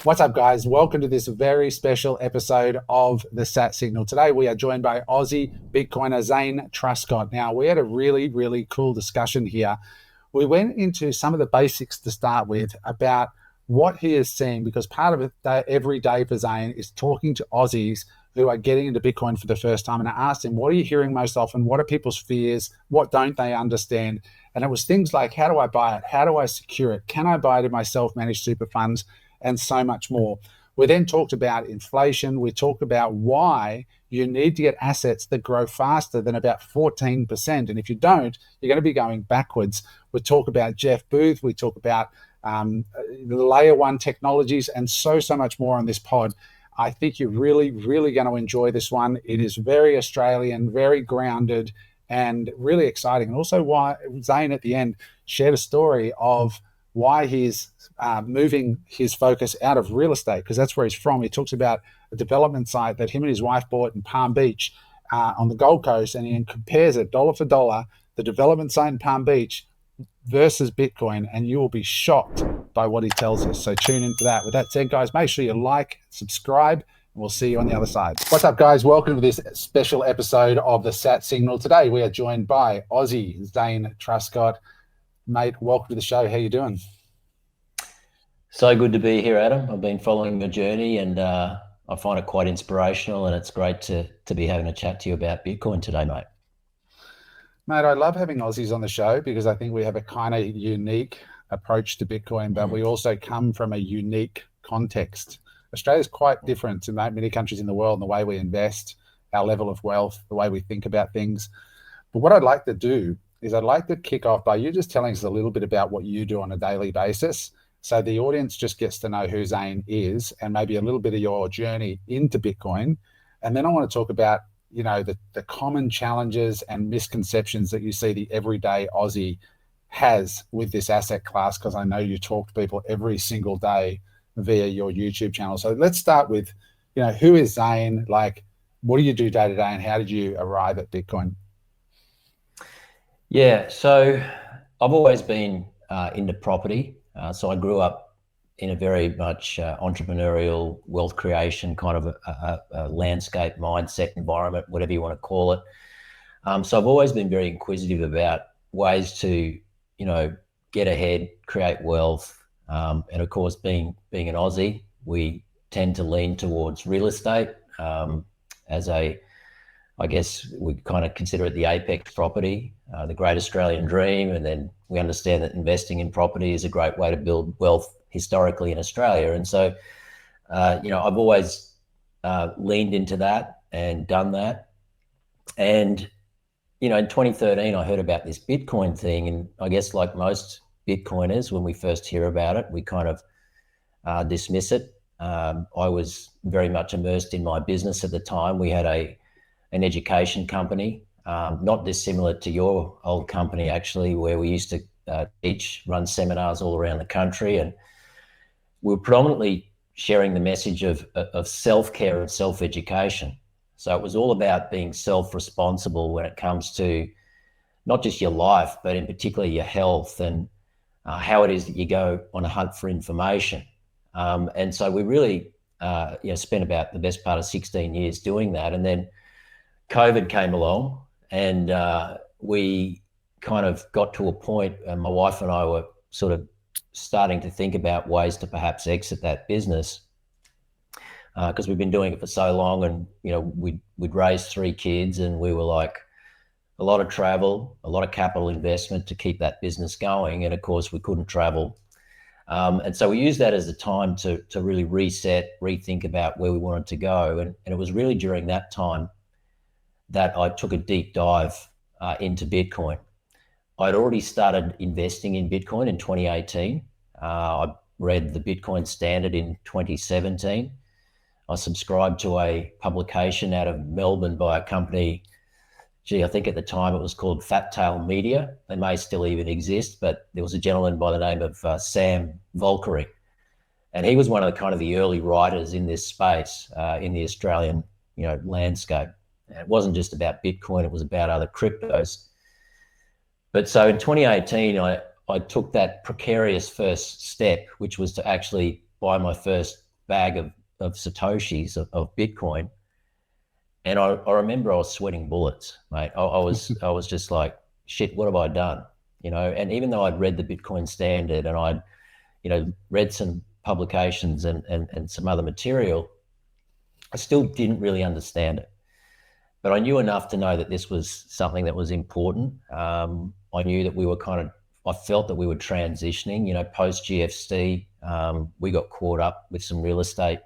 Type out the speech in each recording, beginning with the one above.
What's up, guys? Welcome to this very special episode of the Sat Signal. Today, we are joined by Aussie Bitcoiner Zane Truscott. Now, we had a really cool discussion here. We went into some of the basics to start with about what he is seeing, because part of it every day for Zane is talking to Aussies who are getting into Bitcoin for the first time. And I asked him, what are you hearing most often? What are people's fears? What don't they understand? And it was things like, how do I buy it? How do I secure it? Can I buy it in my self-managed super funds? And so much more. We then talked about inflation. We talked about why you need to get assets that grow faster than about 14%. And if you don't, you're going to be going backwards. We talk about Jeff Booth. We talk about the layer one technologies and so much more on this pod. I think you're really going to enjoy this one. It is very Australian, very grounded, and really exciting. And also why Zane at the end shared a story of why he's moving his focus out of real estate, because that's where he's from. He talks about a development site that him and his wife bought in Palm Beach on the Gold Coast, and he compares it dollar for dollar, the development site in Palm Beach versus Bitcoin, and you will be shocked by what he tells us. So tune into that. With that said, guys, make sure you like, subscribe, and we'll see you on the other side. What's up, guys? Welcome to this special episode of the Sat Signal. Today, we are joined by Aussie Zane Truscott. Mate, welcome to the show. How you doing? So good to be here, Adam. I've been following your journey, and I find it quite inspirational, and it's great to be having a chat to you about Bitcoin today, mate. Mate, I love having Aussies on the show because I think we have a kind of unique approach to Bitcoin, but we also come from a unique context. Australia's quite different to many countries in the world in the way we invest, our level of wealth, the way we think about things. But what I'd like to do is I'd like to kick off by you just telling us a little bit about what you do on a daily basis, so the audience just gets to know who Zane is and maybe a little bit of your journey into Bitcoin. And then I want to talk about, the common challenges and misconceptions that you see the everyday Aussie has with this asset class, because I know you talk to people every single day via your YouTube channel. So let's start with, who is Zane? Like, what do you do day to day, and how did you arrive at Bitcoin? Yeah, so I've always been into property. So I grew up in a very much entrepreneurial wealth creation kind of a landscape mindset environment, whatever you want to call it. So I've always been very inquisitive about ways to, get ahead, create wealth. And of course, being an Aussie, we tend to lean towards real estate I guess we kind of consider it the apex property, the great Australian dream. And then we understand that investing in property is a great way to build wealth historically in Australia. And so, I've always leaned into that and done that. And, in 2013, I heard about this Bitcoin thing. And I guess like most Bitcoiners, when we first hear about it, we kind of dismiss it. I was very much immersed in my business at the time. We had an education company, not dissimilar to your old company, actually, where we used to run seminars all around the country. And we were predominantly sharing the message of self-care and self-education. So it was all about being self-responsible when it comes to not just your life, but in particular your health, and how it is that you go on a hunt for information. And so we really spent about the best part of 16 years doing that. And then COVID came along, and we kind of got to a point, and my wife and I were sort of starting to think about ways to perhaps exit that business, because we've been doing it for so long, and we'd raised 3 kids, and we were like, a lot of travel, a lot of capital investment to keep that business going, and of course we couldn't travel. And so we used that as a time to really reset, rethink about where we wanted to go. And it was really during that time that I took a deep dive into Bitcoin. I'd already started investing in Bitcoin in 2018. I read the Bitcoin Standard in 2017. I subscribed to a publication out of Melbourne by a company, I think at the time it was called Fat Tail Media. They may still even exist, but there was a gentleman by the name of Sam Volkering. And he was one of the early writers in this space, in the Australian, landscape. And it wasn't just about Bitcoin, it was about other cryptos. But so in 2018, I took that precarious first step, which was to actually buy my first bag of Satoshis of Bitcoin. And I remember I was sweating bullets, mate. I was just like, shit, what have I done? And even though I'd read the Bitcoin Standard and I'd, read some publications and some other material, I still didn't really understand it. But I knew enough to know that this was something that was important. I knew that I felt that we were transitioning, post GFC. We got caught up with some real estate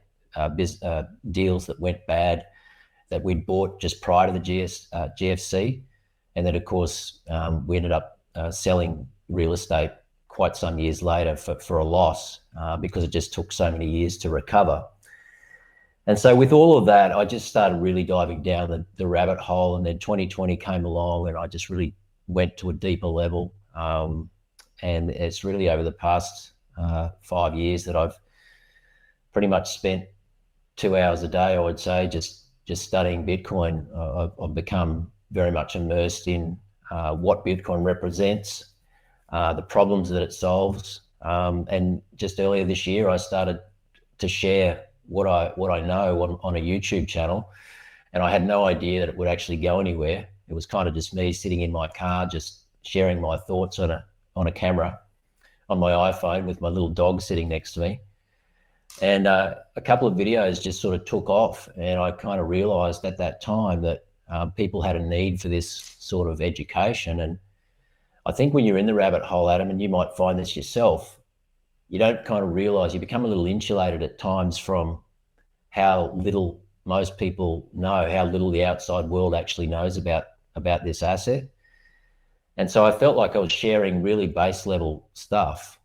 deals that went bad that we'd bought just prior to the GFC. And then, of course, we ended up selling real estate quite some years later for a loss because it just took so many years to recover. And so with all of that, I just started really diving down the rabbit hole. And then 2020 came along and I just really went to a deeper level. And it's really over the past 5 years that I've pretty much spent 2 hours a day, I would say, just studying Bitcoin. I've become very much immersed in what Bitcoin represents, the problems that it solves. And just earlier this year, I started to share what I know on a YouTube channel, and I had no idea that it would actually go anywhere. It was kind of just me sitting in my car, just sharing my thoughts on a camera on my iPhone with my little dog sitting next to me. And a couple of videos just sort of took off, and I kind of realized at that time that people had a need for this sort of education. And I think when you're in the rabbit hole, Adam, and you might find this yourself, you don't kind of realize, you become a little insulated at times from how little most people know, how little the outside world actually knows about this asset. And so I felt like I was sharing really base level stuff,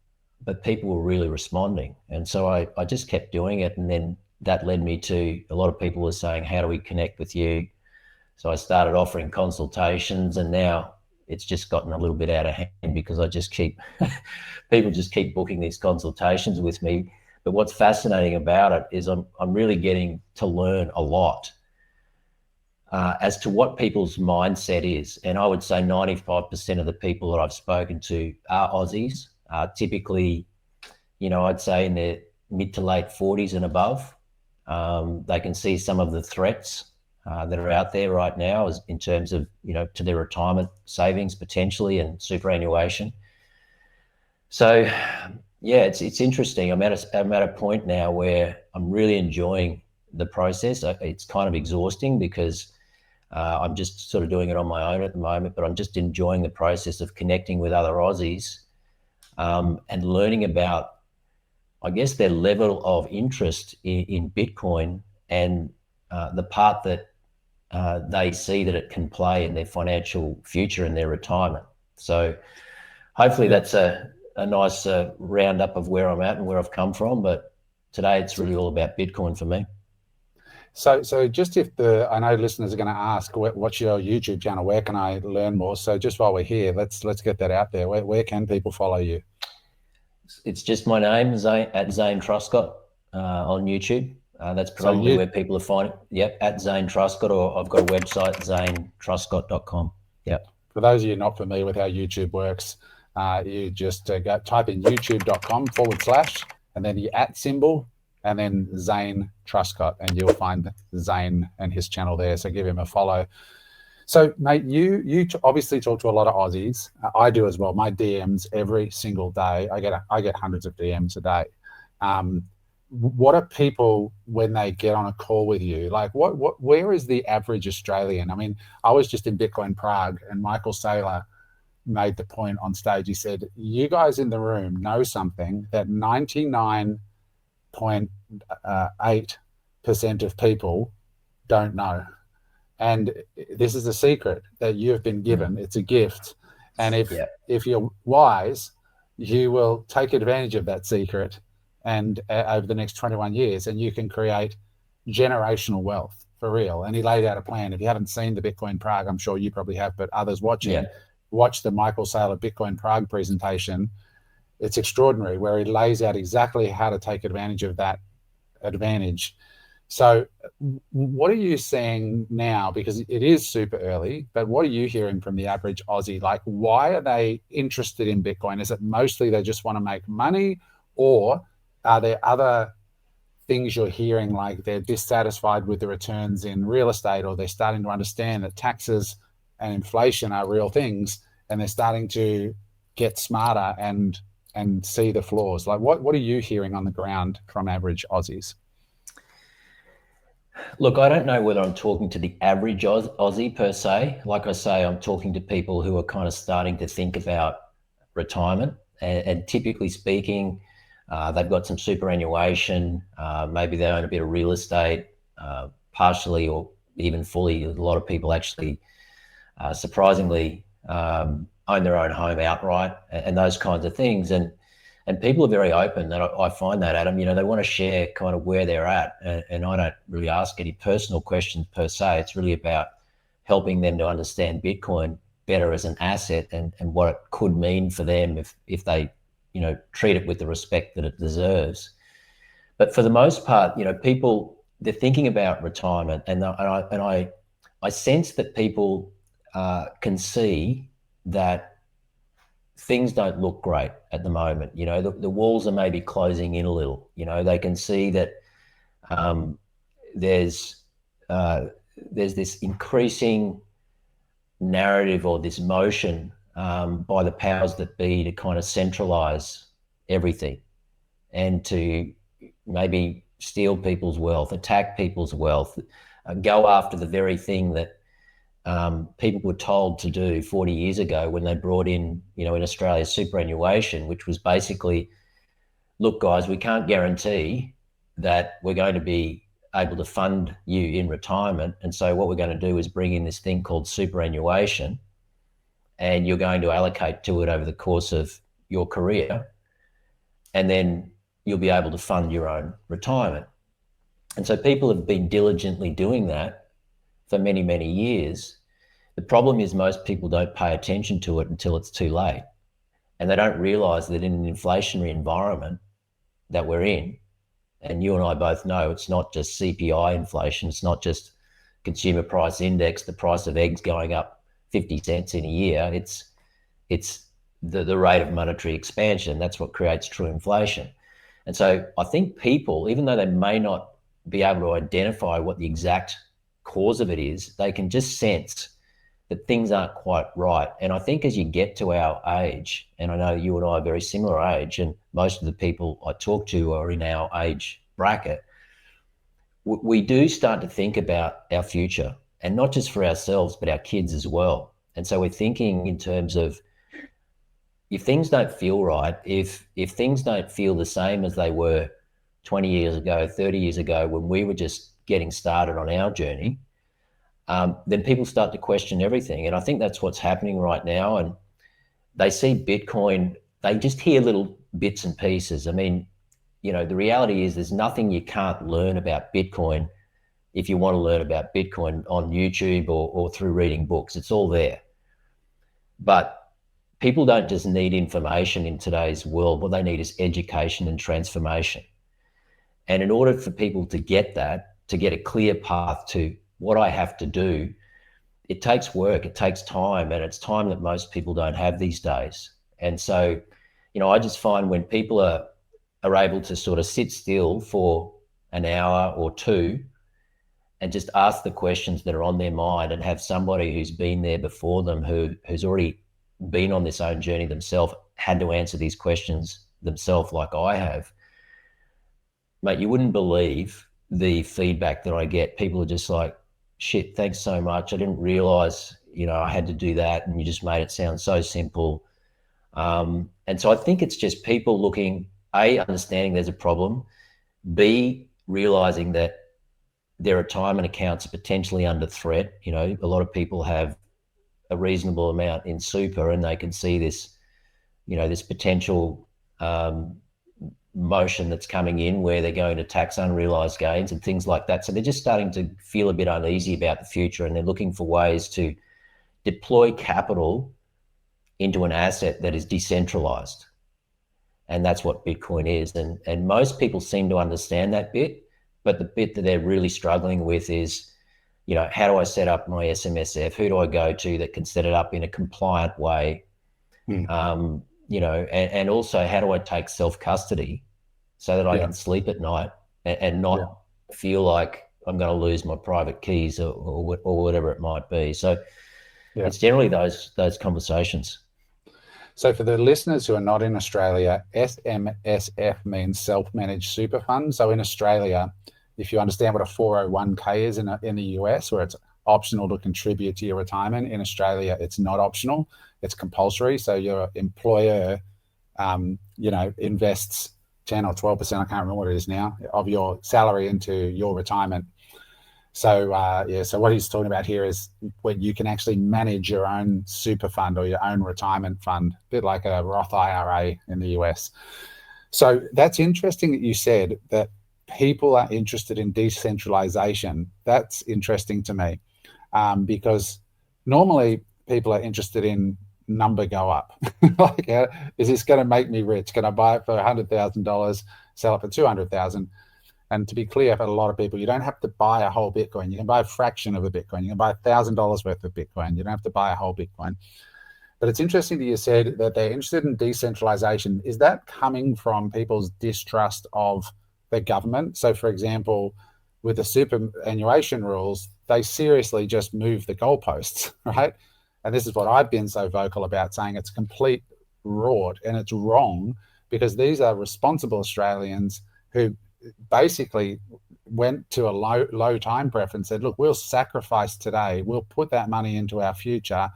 but people were really responding. And so I just kept doing it. And then that led me to a lot of people were saying, how do we connect with you? So I started offering consultations, and now it's just gotten a little bit out of hand because I just people just keep booking these consultations with me. But what's fascinating about it is I'm really getting to learn a lot as to what people's mindset is. And I would say 95% of the people that I've spoken to are Aussies, typically, I'd say in their mid to late 40s and above. They can see some of the threats that are out there right now as in terms of, to their retirement savings potentially and superannuation. So, yeah, it's interesting. I'm at a point now where I'm really enjoying the process. It's kind of exhausting because I'm just sort of doing it on my own at the moment, but I'm just enjoying the process of connecting with other Aussies and learning about, I guess, their level of interest in Bitcoin and the part that they see that it can play in their financial future and their retirement. So hopefully that's a nice roundup of where I'm at and where I've come from. But today it's really all about Bitcoin for me. So just I know listeners are going to ask, what's your YouTube channel? Where can I learn more? So just while we're here, let's get that out there. Where can people follow you? It's just my name, Zane, at Zane Truscott on YouTube. That's probably where people are finding. Yep, at Zane Truscott, or I've got a website, zanetruscott.com. Yep. For those of you not familiar with how YouTube works, you just type in youtube.com / and then the @ symbol, and then Zane Truscott, and you'll find Zane and his channel there. So give him a follow. So, mate, you obviously talk to a lot of Aussies. I do as well. My DMs every single day. I get hundreds of DMs a day. What are people when they get on a call with you? Like, where is the average Australian? I mean, I was just in Bitcoin Prague, and Michael Saylor made the point on stage. He said, "You guys in the room know something that 99.8% of people don't know. And this is a secret that you have been given. It's a gift. And if you're wise, you will take advantage of that secret and over the next 21 years, and you can create generational wealth for real." And he laid out a plan. If you haven't seen the Bitcoin Prague, I'm sure you probably have, but others watching, watch the Michael Saylor Bitcoin Prague presentation. It's extraordinary, where he lays out exactly how to take advantage of that advantage. So what are you seeing now? Because it is super early, but what are you hearing from the average Aussie? Like, why are they interested in Bitcoin? Is it mostly they just want to make money, or are there other things you're hearing, like they're dissatisfied with the returns in real estate, or they're starting to understand that taxes and inflation are real things, and they're starting to get smarter and see the flaws? Like, what are you hearing on the ground from average Aussies? Look, I don't know whether I'm talking to the average Aussie per se. Like I say, I'm talking to people who are kind of starting to think about retirement, and typically speaking, they've got some superannuation, maybe they own a bit of real estate, partially or even fully. A lot of people actually, surprisingly, own their own home outright, and those kinds of things. And people are very open. That I find that, Adam, they want to share kind of where they're at, and I don't really ask any personal questions per se. It's really about helping them to understand Bitcoin better as an asset, and what it could mean for them if they treat it with the respect that it deserves. But for the most part, people, they're thinking about retirement, and I sense that people can see that things don't look great at the moment. The walls are maybe closing in a little. They can see that there's this increasing narrative, or this motion by the powers that be, to kind of centralize everything, and to maybe steal people's wealth, attack people's wealth, go after the very thing that people were told to do 40 years ago when they brought in, in Australia, superannuation, which was basically, look, guys, we can't guarantee that we're going to be able to fund you in retirement. And so what we're going to do is bring in this thing called superannuation, and you're going to allocate to it over the course of your career, and then you'll be able to fund your own retirement. And so people have been diligently doing that for many, many years. The problem is most people don't pay attention to it until it's too late. And they don't realize that in an inflationary environment that we're in, and you and I both know, it's not just CPI inflation, it's not just consumer price index, the price of eggs going up 50 cents in a year, it's the rate of monetary expansion. That's what creates true inflation. And so I think people, even though they may not be able to identify what the exact cause of it is, they can just sense that things aren't quite right. And I think as you get to our age, and I know you and I are very similar age, and most of the people I talk to are in our age bracket, we do start to think about our future, and not just for ourselves, but our kids as well. And so we're thinking in terms of, if things don't feel right, if things don't feel the same as they were 20 years ago, 30 years ago, when we were just getting started on our journey, then people start to question everything. And I think that's what's happening right now. And they see Bitcoin, they just hear little bits and pieces. I mean, the reality is there's nothing you can't learn about Bitcoin if you want to learn about Bitcoin on YouTube or through reading books. It's all there. But people don't just need information in today's world. What they need is education and transformation. And in order for people to get that, to get a clear path to what I have to do, it takes work, it takes time, and it's time that most people don't have these days. And so, I just find when people are able to sort of sit still for an hour or two and just ask the questions that are on their mind, and have somebody who's been there before them, who's already been on this own journey themselves, had to answer these questions themselves like I have, mate, you wouldn't believe the feedback that I get. People are just like, shit, thanks so much. I didn't realize, I had to do that, and you just made it sound so simple. And so I think it's just people looking, A, understanding there's a problem, B, realizing that their retirement accounts are potentially under threat. A lot of people have a reasonable amount in super, and they can see this, this potential motion that's coming in where they're going to tax unrealized gains and things like that. So they're just starting to feel a bit uneasy about the future, and they're looking for ways to deploy capital into an asset that is decentralized. And that's what Bitcoin is. And most people seem to understand that bit, but the bit that they're really struggling with is, how do I set up my SMSF? Who do I go to that can set it up in a compliant way? And also, how do I take self-custody so that I can sleep at night and Yeah. not feel like I'm going to lose my private keys or whatever it might be. So Yeah. it's generally those conversations. So for the listeners who are not in Australia, SMSF means self-managed super fund. So in Australia, if you understand what a 401k is in the US, where it's optional to contribute to your retirement, in Australia, it's not optional, it's compulsory. So your employer, invests 10 or 12%, I can't remember what it is now, of your salary into your retirement. So what he's talking about here is when you can actually manage your own super fund or your own retirement fund, a bit like a Roth IRA in the US. So that's interesting that you said that people are interested in decentralization. That's interesting to me, because normally people are interested in number go up. Like, is this going to make me rich? Can I buy it for $100,000, sell it for 200,000? And to be clear, for a lot of people, you don't have to buy a whole Bitcoin. You can buy a fraction of a Bitcoin. You can buy $1,000 worth of Bitcoin. You don't have to buy a whole Bitcoin. But it's interesting that you said that they're interested in decentralization. Is that coming from people's distrust of the government? So, for example, with the superannuation rules, they seriously just move the goalposts, right? And this is what I've been so vocal about, saying it's complete rort and it's wrong, because these are responsible Australians who basically went to a low time preference, said, look, we'll sacrifice today, we'll put that money into our future,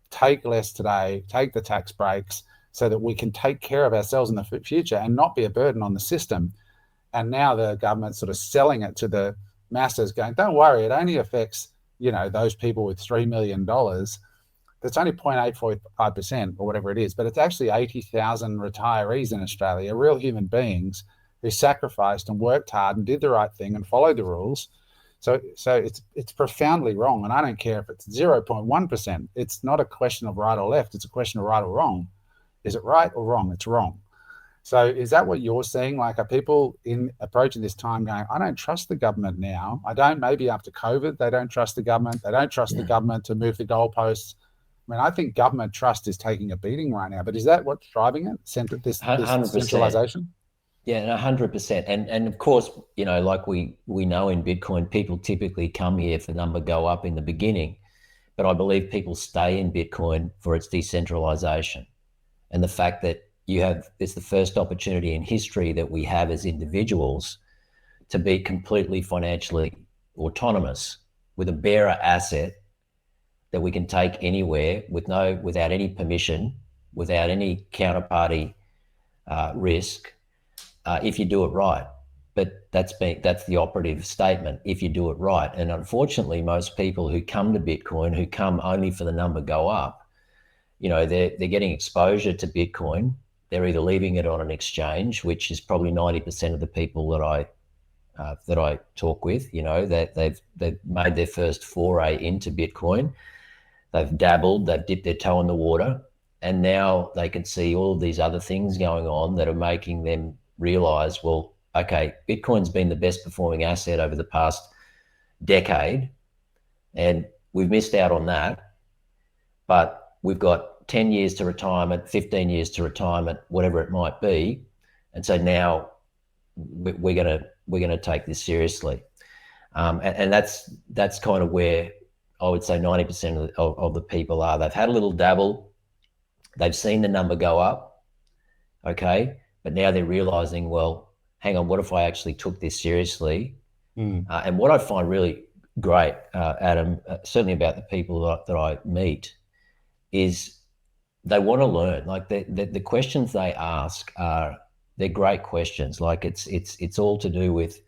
take less today, take the tax breaks so that we can take care of ourselves in the future and not be a burden on the system. And now the government's sort of selling it to the masses, going, don't worry, it only affects, those people with $3 million. That's only 0.845% or whatever it is, but it's actually 80,000 retirees in Australia, real human beings who sacrificed and worked hard and did the right thing and followed the rules. So it's profoundly wrong. And I don't care if it's 0.1%. It's not a question of right or left. It's a question of right or wrong. Is it right or wrong? It's wrong. So is that what you're seeing? Like, are people approaching this time going, I don't trust the government now. I don't, maybe after COVID, they don't trust the government. They don't trust the government to move the goalposts. I mean, I think government trust is taking a beating right now, but is that what's driving it? This 100%. centralization? Yeah, 100%. And of course, like we know in Bitcoin, people typically come here for the number go up in the beginning, but I believe people stay in Bitcoin for its decentralization and the fact that it's the first opportunity in history that we have as individuals to be completely financially autonomous with a bearer asset that we can take anywhere without any permission, without any counterparty risk, if you do it right. But that's the operative statement, if you do it right. And unfortunately, most people who come to Bitcoin, who come only for the number go up, they're getting exposure to Bitcoin. They're either leaving it on an exchange, which is probably 90% of the people that I talk with, that they've made their first foray into Bitcoin. They've dabbled, they've dipped their toe in the water, and now they can see all of these other things going on that are making them realize, well, okay, Bitcoin's been the best performing asset over the past decade, and we've missed out on that, but we've got 10 years to retirement, 15 years to retirement, whatever it might be. And so now we're gonna take this seriously. And that's kind of where I would say 90% of the people are. They've had a little dabble, they've seen the number go up, okay, but now they're realizing, well, hang on, what if I actually took this seriously? And what I find really great, Adam, certainly about the people that I meet, is they want to learn. Like the questions they ask they're great questions. Like it's all to do with,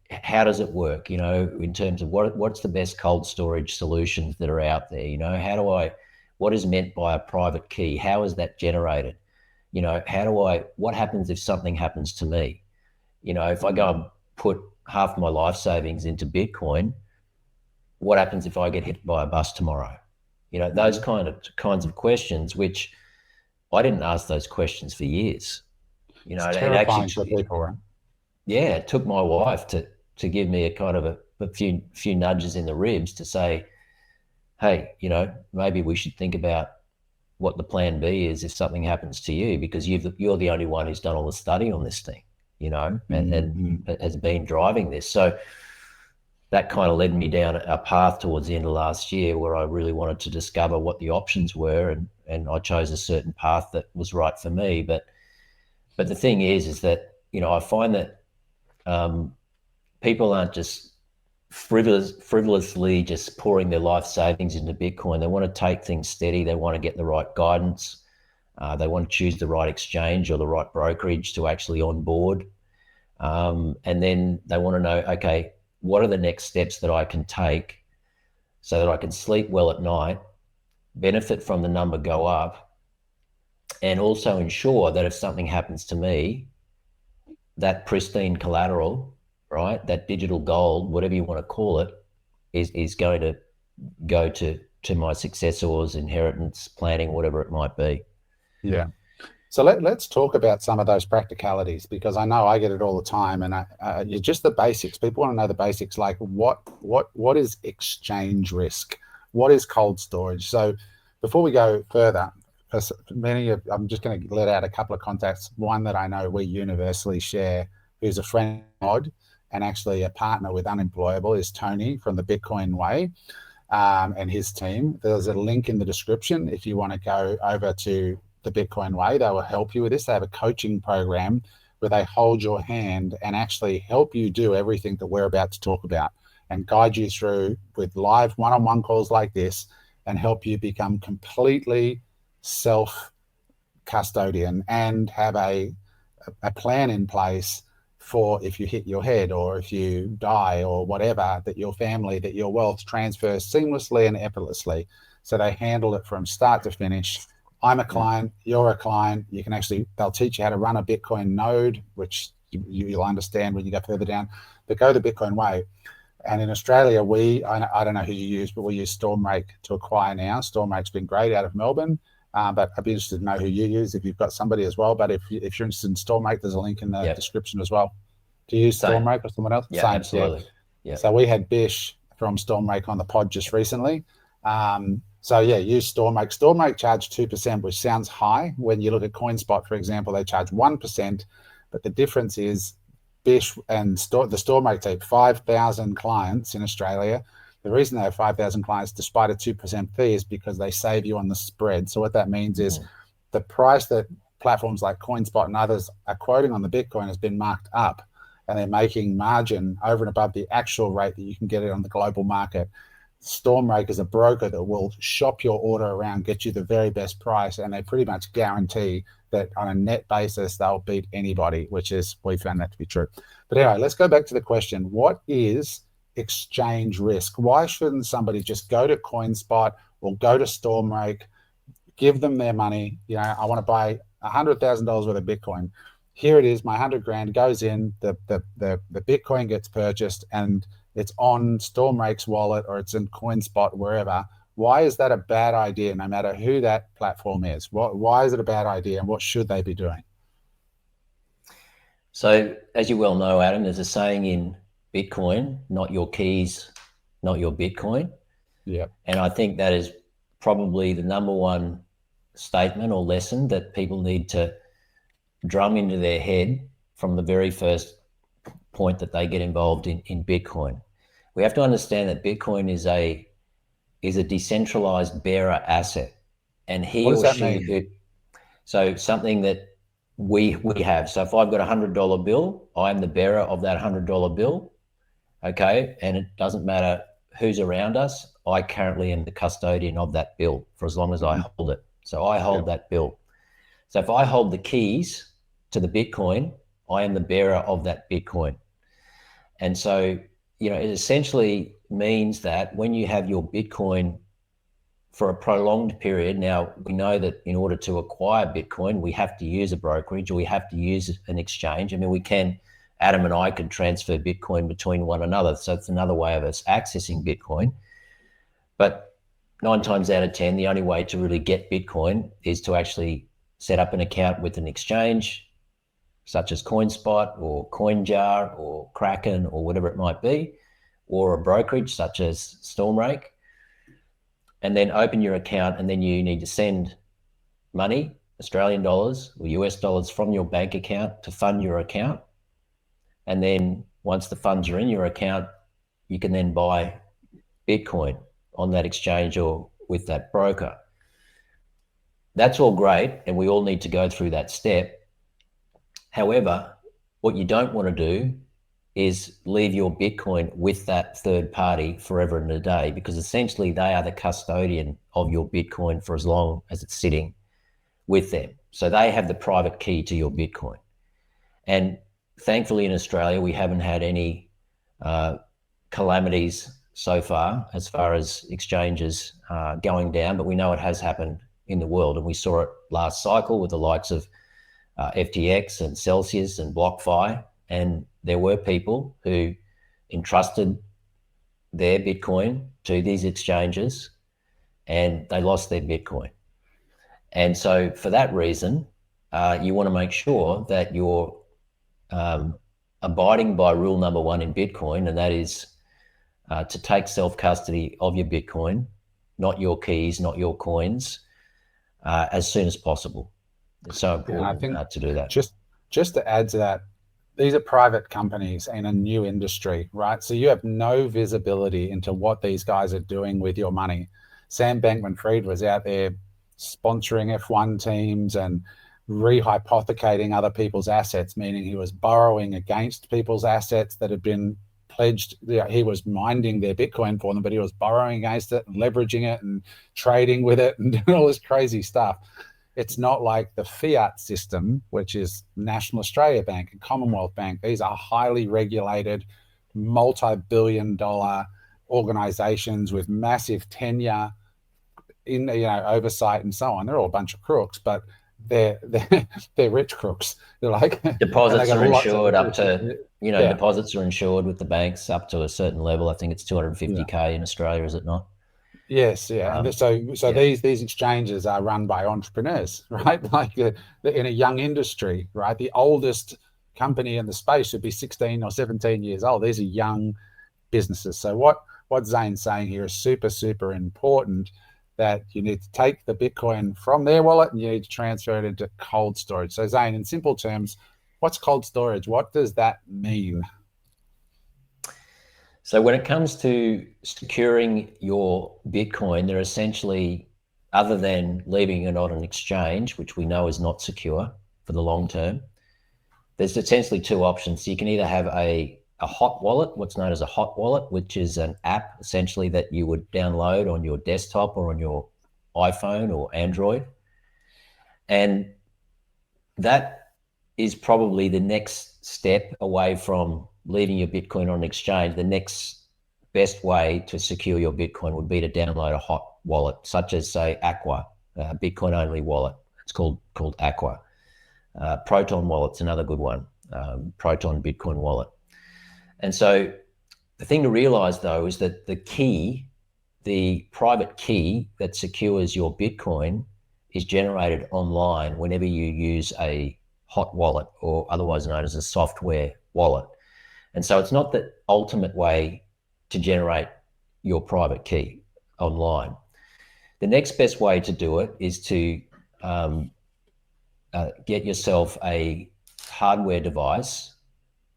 how does it work? In terms of what's the best cold storage solutions that are out there? What is meant by a private key? How is that generated? What happens if something happens to me? If I go and put half my life savings into Bitcoin, what happens if I get hit by a bus tomorrow? Those kinds of questions, which I didn't ask those questions for years. It's terrifying for people, right? Yeah, it took my wife to give me a kind of a few nudges in the ribs to say, hey, maybe we should think about what the plan B is if something happens to you, because you're the only one who's done all the study on this thing. and has been driving this. So that kind of led me down a path towards the end of last year where I really wanted to discover what the options were, and I chose a certain path that was right for me. But the thing is that, I find that people aren't just frivolously just pouring their life savings into Bitcoin. They want to take things steady. They want to get the right guidance. They want to choose the right exchange or the right brokerage to actually onboard. And then they want to know, okay, what are the next steps that I can take so that I can sleep well at night, benefit from the number go up, and also ensure that if something happens to me, that pristine collateral, right, that digital gold, whatever you want to call it, is going to go to my successors, inheritance planning, whatever it might be. Yeah. So let's talk about some of those practicalities, because I know I get it all the time, and just the basics. People want to know the basics, like what is exchange risk? What is cold storage? So before we go further, because I'm just going to let out a couple of contacts. One that I know we universally share, who's a friend of and actually a partner with Unemployable, is Tony from the Bitcoin Way, and his team. There's a link in the description if you want to go over to the Bitcoin Way. They will help you with this. They have a coaching program where they hold your hand and actually help you do everything that we're about to talk about, and guide you through with live one-on-one calls like this, and help you become completely self-custodian and have a plan in place for if you hit your head or if you die or whatever, that your family, that your wealth transfers seamlessly and effortlessly. So they handle it from start to finish. I'm a client, you're a client. You can actually, they'll teach you how to run a Bitcoin node, which you'll understand when you go further down, but go the Bitcoin Way. And in Australia, I don't know who you use, but we use Rake to acquire now. Rake's been great out of Melbourne, but I'd be interested to know who you use if you've got somebody as well. But if you're interested in Rake, there's a link in the description as well. Do you use Rake or someone else? Yeah, same, absolutely. Yeah. So we had Bish from Rake on the pod just recently. So yeah, use Rake. Rake charge 2%, which sounds high. When you look at Coinspot, for example, they charge 1%, but the difference is Bish and the Rake team, 5,000 clients in Australia. The reason they have 5,000 clients despite a 2% fee is because they save you on the spread. So what that means is the price that platforms like Coinspot and others are quoting on the Bitcoin has been marked up, and they're making margin over and above the actual rate that you can get it on the global market. Rake is a broker that will shop your order around, get you the very best price, and they pretty much guarantee that on a net basis they'll beat anybody, which is, we found that to be true. But anyway, let's go back to the question. What is exchange risk? Why shouldn't somebody just go to Coinspot or go to Rake, give them their money? I want to buy $100,000 worth of Bitcoin. Here it is, my 100 grand goes in, the Bitcoin gets purchased, and it's on Rake's wallet or it's in Coinspot, wherever. Why is that a bad idea, no matter who that platform is? Why is it a bad idea, and what should they be doing? So, as you well know, Adam, there's a saying in Bitcoin, not your keys, not your Bitcoin. Yeah. And I think that is probably the number one statement or lesson that people need to drum into their head from the very first point that they get involved in Bitcoin. We have to understand that Bitcoin is a decentralized bearer asset, and what does that mean? So something that we have. So if I've got $100 bill, I'm the bearer of that $100 bill. Okay, and it doesn't matter who's around us. I currently am the custodian of that bill for as long as I hold it. So I hold that bill. So if I hold the keys to the Bitcoin, I am the bearer of that Bitcoin. And so, it essentially means that when you have your Bitcoin for a prolonged period, now we know that in order to acquire Bitcoin, we have to use a brokerage or we have to use an exchange. I mean, Adam and I could transfer Bitcoin between one another. So it's another way of us accessing Bitcoin. But 9 times out of 10, the only way to really get Bitcoin is to actually set up an account with an exchange, such as Coinspot or CoinJar or Kraken or whatever it might be, or a brokerage such as Rake, and then open your account, and then you need to send money, Australian dollars or US dollars, from your bank account to fund your account. And then once the funds are in your account, you can then buy Bitcoin on that exchange or with that broker. That's all great, and we all need to go through that step. However, what you don't want to do is leave your Bitcoin with that third party forever and a day, because essentially they are the custodian of your Bitcoin for as long as it's sitting with them. So they have the private key to your Bitcoin. And thankfully in Australia, we haven't had any calamities so far as exchanges going down, but we know it has happened in the world. And we saw it last cycle with the likes of FTX and Celsius and BlockFi. And there were people who entrusted their Bitcoin to these exchanges and they lost their Bitcoin. And so for that reason, you want to make sure that you're abiding by rule number one in Bitcoin, and that is to take self-custody of your Bitcoin, not your keys, not your coins, as soon as possible. It's so important to do that. Just to add to that, these are private companies in a new industry, right? So you have no visibility into what these guys are doing with your money. Sam Bankman-Fried was out there sponsoring F1 teams and rehypothecating other people's assets, meaning he was borrowing against people's assets that had been pledged. He was minding their Bitcoin for them, but he was borrowing against it and leveraging it and trading with it and doing all this crazy stuff. It's not like the Fiat system, which is National Australia Bank and Commonwealth Bank. These are highly regulated, multi-billion-dollar organizations with massive tenure in oversight and so on. They're all a bunch of crooks, but they're rich crooks. They're like deposits are insured up to deposits are insured with the banks up to a certain level. I think it's 250k in Australia, is it not? Yes, yeah. And so these exchanges are run by entrepreneurs, right? Like in a young industry, right? The oldest company in the space should be 16 or 17 years old. These are young businesses. So what Zane's saying here is super, super important, that you need to take the Bitcoin from their wallet and you need to transfer it into cold storage. So Zane, in simple terms, what's cold storage? What does that mean? So when it comes to securing your Bitcoin, they're essentially, other than leaving it on an exchange, which we know is not secure for the long term, there's essentially two options. So you can either have a hot wallet, what's known as a hot wallet, which is an app essentially that you would download on your desktop or on your iPhone or Android. And that is probably the next step away from leaving your Bitcoin on an exchange. The next best way to secure your Bitcoin would be to download a hot wallet, such as, say, Aqua, a Bitcoin-only wallet. It's called Aqua. Proton Wallet's another good one, Proton Bitcoin Wallet. And so the thing to realize, though, is that the private key that secures your Bitcoin is generated online whenever you use a hot wallet, or otherwise known as a software wallet. And so it's not the ultimate way to generate your private key online. The next best way to do it is to get yourself a hardware device,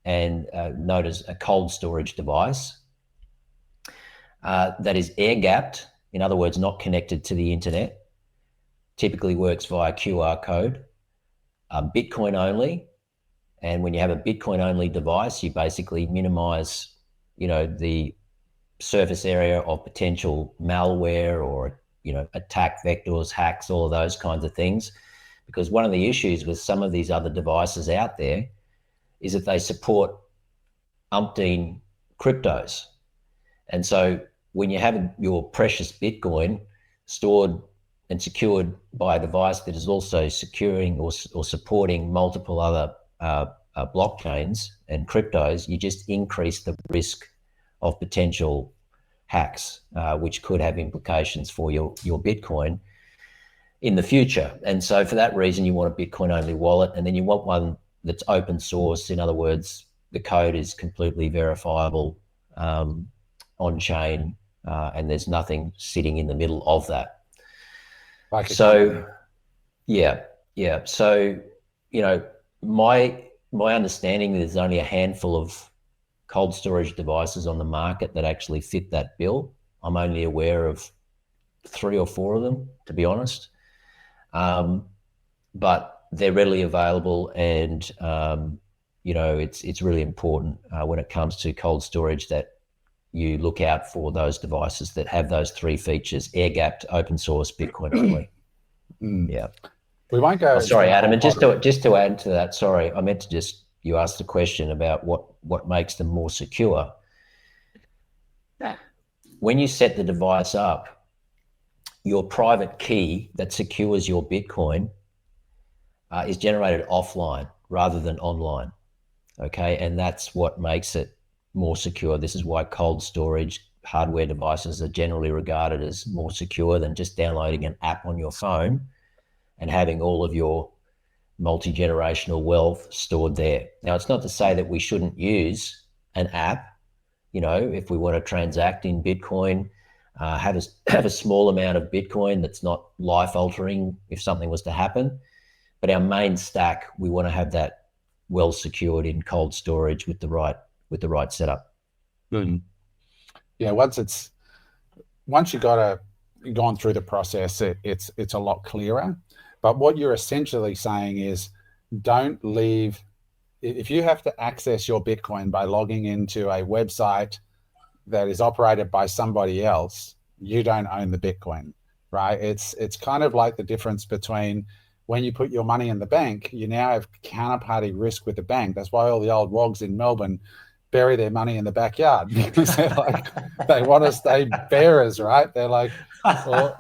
and notice a cold storage device that is air-gapped, in other words, not connected to the internet, typically works via QR code, Bitcoin only. And when you have a Bitcoin only device, you basically minimize, the surface area of potential malware or, attack vectors, hacks, all of those kinds of things. Because one of the issues with some of these other devices out there is that they support umpteen cryptos. And so when you have your precious Bitcoin stored and secured by a device that is also securing or supporting multiple other blockchains and cryptos, you just increase the risk of potential hacks, which could have implications for your Bitcoin in the future. And so for that reason, you want a Bitcoin only wallet, and then you want one that's open source. In other words, the code is completely verifiable on chain, and there's nothing sitting in the middle of that. So, yeah. So, my my understanding, there's only a handful of cold storage devices on the market that actually fit that bill. I'm only aware of 3 or 4 of them, to be honest. But they're readily available, and it's really important when it comes to cold storage that you look out for those devices that have those 3 features: air-gapped, open source, Bitcoin only. Yeah. We won't go. Sorry, Adam, and just to add to that, sorry, I meant to you asked the question about what makes them more secure. When you set the device up, your private key that secures your Bitcoin is generated offline rather than online. Okay, and that's what makes it more secure. This is why cold storage hardware devices are generally regarded as more secure than just downloading an app on your phone and having all of your multi-generational wealth stored there. Now, it's not to say that we shouldn't use an app, if we want to transact in Bitcoin, have a small amount of Bitcoin that's not life-altering if something was to happen. But our main stack, we want to have that well secured in cold storage with the right setup. Yeah, once you've gone through the process, it's a lot clearer. But what you're essentially saying is, don't leave. If you have to access your Bitcoin by logging into a website that is operated by somebody else, you don't own the Bitcoin, right? It's kind of like the difference between when you put your money in the bank, you now have counterparty risk with the bank. That's why all the old wogs in Melbourne bury their money in the backyard, because they're like, they want to stay bearers, right? They're like, well,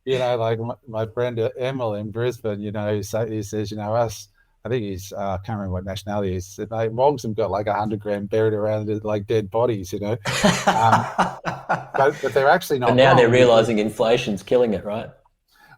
like my friend Emil in Brisbane, he says, us, I think he's, I can't remember what nationality he is. Wogs have got like 100 grand buried around it, like dead bodies, but they're actually not. But now they're realizing inflation's killing it, right?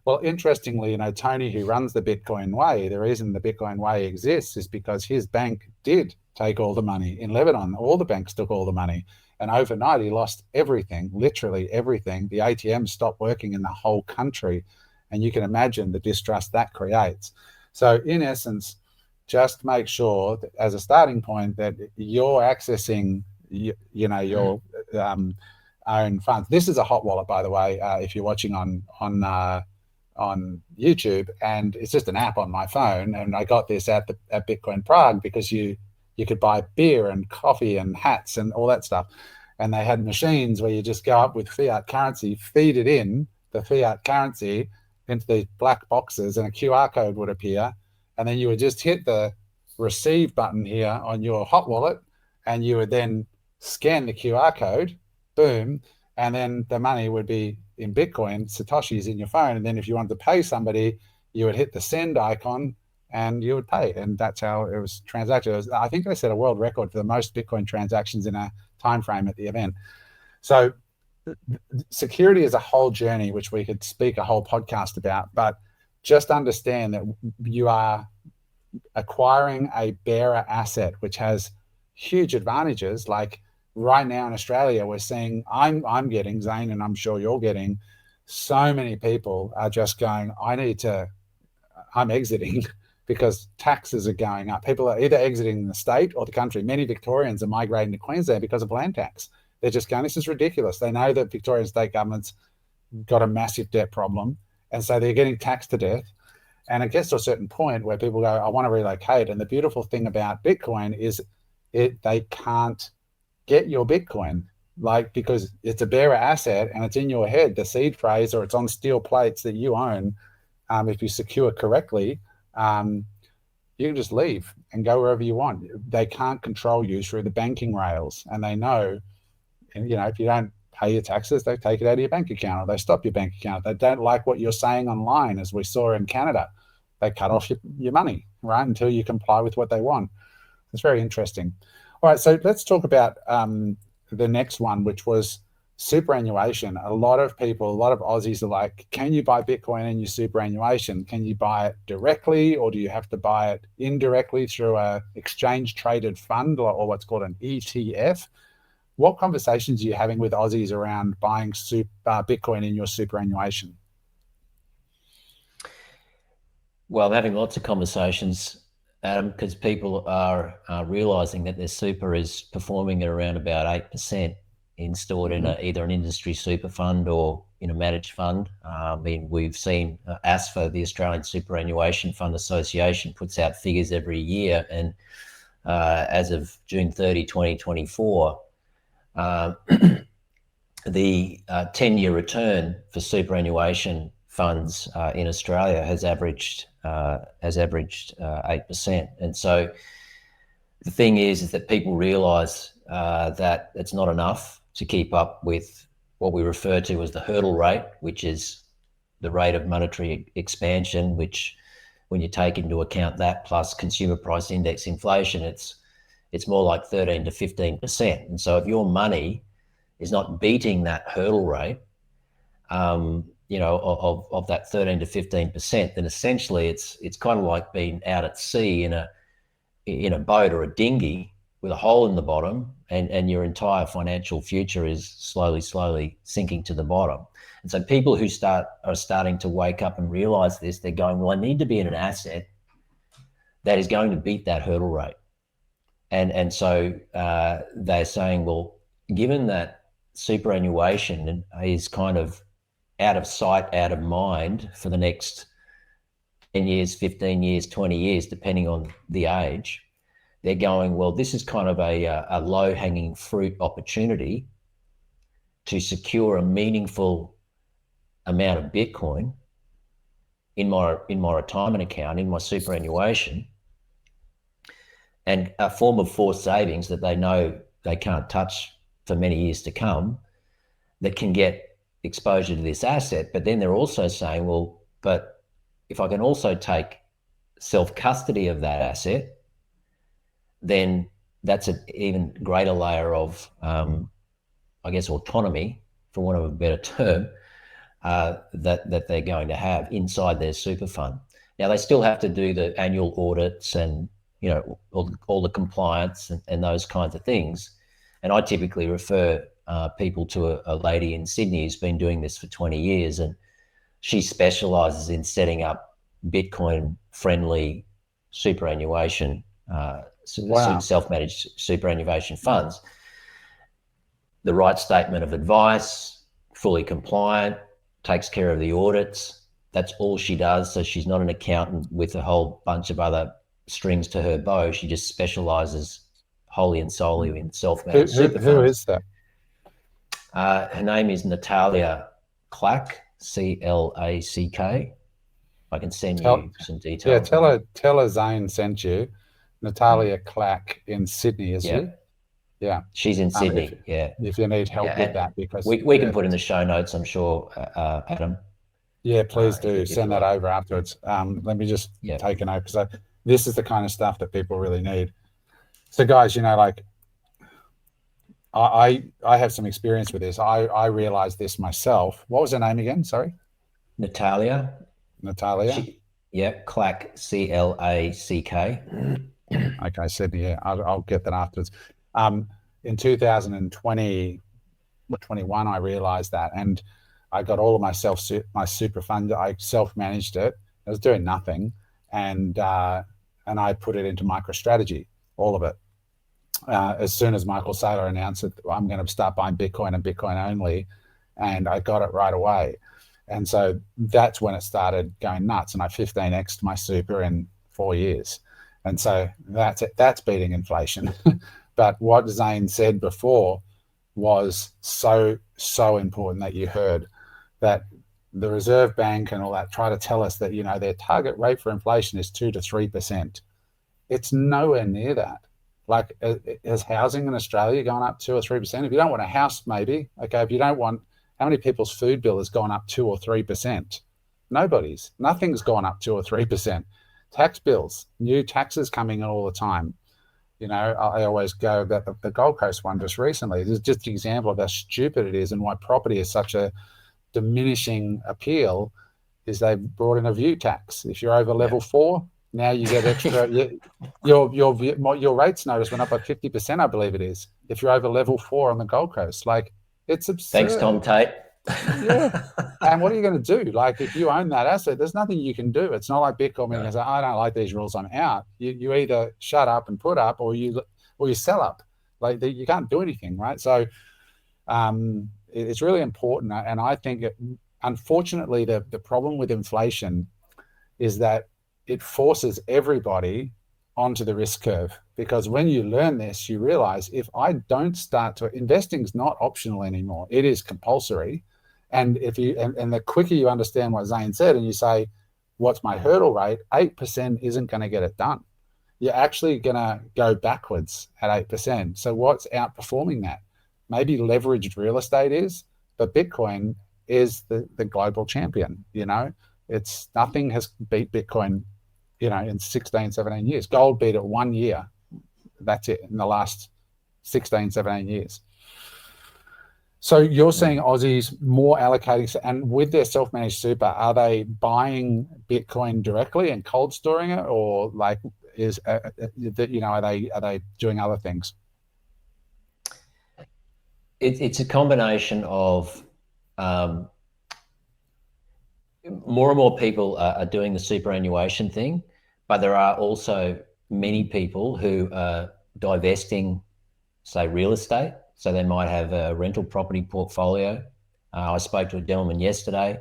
Well, interestingly, Tony, who runs the Bitcoin Way, the reason the Bitcoin Way exists is because his bank did take all the money in Lebanon. All the banks took all the money. And overnight, he lost everything, literally everything. The ATM stopped working in the whole country. And you can imagine the distrust that creates. So in essence, just make sure that as a starting point that you're accessing, your own funds. This is a hot wallet, by the way, if you're watching on YouTube, and it's just an app on my phone. And I got this at Bitcoin Prague because you could buy beer and coffee and hats and all that stuff. And they had machines where you just go up with fiat currency, feed it in the fiat currency into these black boxes, and a QR code would appear. And then you would just hit the receive button here on your hot wallet, and you would then scan the QR code, boom, and then the money would be in Bitcoin, Satoshis in your phone. And then if you wanted to pay somebody, you would hit the send icon and you would pay. And that's how it was transacted. I think they set a world record for the most Bitcoin transactions in a time frame at the event. So security is a whole journey, which we could speak a whole podcast about, but just understand that you are acquiring a bearer asset, which has huge advantages. Like right now in Australia, we're seeing, I'm getting, Zane, and I'm sure you're getting, so many people are just going, I'm exiting because taxes are going up. People are either exiting the state or the country. Many Victorians are migrating to Queensland because of land tax. They're just going, this is ridiculous. They know that Victorian state government's got a massive debt problem, and so they're getting taxed to death. And it gets to a certain point where people go, I want to relocate. And the beautiful thing about Bitcoin is they can't get your Bitcoin, because it's a bearer asset and it's in your head, the seed phrase, or it's on steel plates that you own. If you secure correctly, you can just leave and go wherever you want. They can't control you through the banking rails, and they know, if you don't pay your taxes, they take it out of your bank account, or they stop your bank account. They don't like what you're saying online, as we saw in Canada. They cut off your money, right, until you comply with what they want. It's very interesting. All right, so let's talk about the next one, which was superannuation. A lot of people, a lot of Aussies are like, can you buy Bitcoin in your superannuation? Can you buy it directly, or do you have to buy it indirectly through a exchange traded fund, or what's called an ETF? What conversations are you having with Aussies around buying Bitcoin in your superannuation? Well, I'm having lots of conversations Adam, because people are realising that their super is performing at around about 8% stored in either an industry super fund or in a managed fund. I mean, we've seen ASFA, the Australian Superannuation Fund Association, puts out figures every year, and as of June 30, 2024, the 10-year return for superannuation funds in Australia has averaged 8%. And so the thing is that people realise that it's not enough to keep up with what we refer to as the hurdle rate, which is the rate of monetary expansion, which, when you take into account that plus consumer price index inflation, it's more like 13 to 15%. And so if your money is not beating that hurdle rate, of that 13 to 15%, then essentially it's kind of like being out at sea in a boat or a dinghy with a hole in the bottom, and your entire financial future is slowly sinking to the bottom. And so people who are starting to wake up and realize this, they're going, well, I need to be in an asset that is going to beat that hurdle rate. And so they're saying, well, given that superannuation is kind of out of sight, out of mind for the next 10 years, 15 years, 20 years, depending on the age, they're going, well, this is kind of a low-hanging fruit opportunity to secure a meaningful amount of Bitcoin in my retirement account, in my superannuation, and a form of forced savings that they know they can't touch for many years to come, that can get exposure to this asset. But then they're also saying, well, but if I can also take self-custody of that asset, then that's an even greater layer of, autonomy, for want of a better term, that they're going to have inside their super fund. Now, they still have to do the annual audits and, all the compliance and those kinds of things. And I typically refer people to a lady in Sydney who's been doing this for 20 years, and she specialises in setting up Bitcoin-friendly superannuation, self-managed superannuation funds. The right statement of advice, fully compliant, takes care of the audits. That's all she does. So she's not an accountant with a whole bunch of other strings to her bow. She just specialises wholly and solely in self-managed super funds. Who is that? Her name is Natalia Clack, C-L-A-C-K. I can send you some details. Yeah, tell her Zane sent you. Natalia Clack in Sydney, is she? Yeah. She's in Sydney, If you need help with that, because we can put in the show notes, I'm sure, Adam. Yeah, please do send that over afterwards. Let me just take a note, because this is the kind of stuff that people really need. So guys, I have some experience with this. I realized this myself. What was her name again? Sorry. Natalia. Clack, C-L-A-C-K. Okay, Sydney. Yeah, I'll get that afterwards. In 2021, I realized that, and I got all of my super fund. I self-managed it. I was doing nothing, and I put it into MicroStrategy, all of it. As soon as Michael Saylor announced that I'm going to start buying Bitcoin and Bitcoin only, and I got it right away. And so that's when it started going nuts, and I 15x'd my super in 4 years. And so that's beating inflation. But what Zane said before was so important, that you heard that the Reserve Bank and all that try to tell us that, their target rate for inflation is 2 to 3%. It's nowhere near that. Like, is housing in Australia going up 2 or 3%? If you don't want a house, maybe. Okay, if you don't want, how many people's food bill has gone up 2 or 3%? Nobody's. Nothing's gone up 2 or 3%. Tax bills, new taxes coming in all the time. I always go about the Gold Coast one just recently. It's just an example of how stupid it is, and why property is such a diminishing appeal. Is they brought in a view tax. If you're over level 4, now you get extra. Your rates notice went up by 50%, I believe it is. If you're over level 4 on the Gold Coast, like, it's absurd. Thanks, Tom Tate. Yeah. And what are you going to do? Like, if you own that asset, there's nothing you can do. It's not like Bitcoin where you No. can say, I don't like these rules, I'm out. You either shut up and put up, or you sell up. Like, you can't do anything, right? So it's really important. And I think, unfortunately, the problem with inflation is that it forces everybody onto the risk curve. Because when you learn this, you realize, if I don't start to, investing is not optional anymore, it is compulsory. And if you and the quicker you understand what Zane said, and you say, what's my hurdle rate, 8% isn't going to get it done. You're actually going to go backwards at 8%. So what's outperforming that? Maybe leveraged real estate is, but Bitcoin is the global champion. It's nothing has beat Bitcoin, in 16, 17 years. Gold beat it 1 year. That's it, in the last 16, 17 years. So you're seeing Aussies more allocating, and with their self-managed super, are they buying Bitcoin directly and cold storing it, or like are they doing other things? It's a combination of more and more people are doing the superannuation thing, but there are also many people who are divesting, say, real estate. So they might have a rental property portfolio. I spoke to a gentleman yesterday.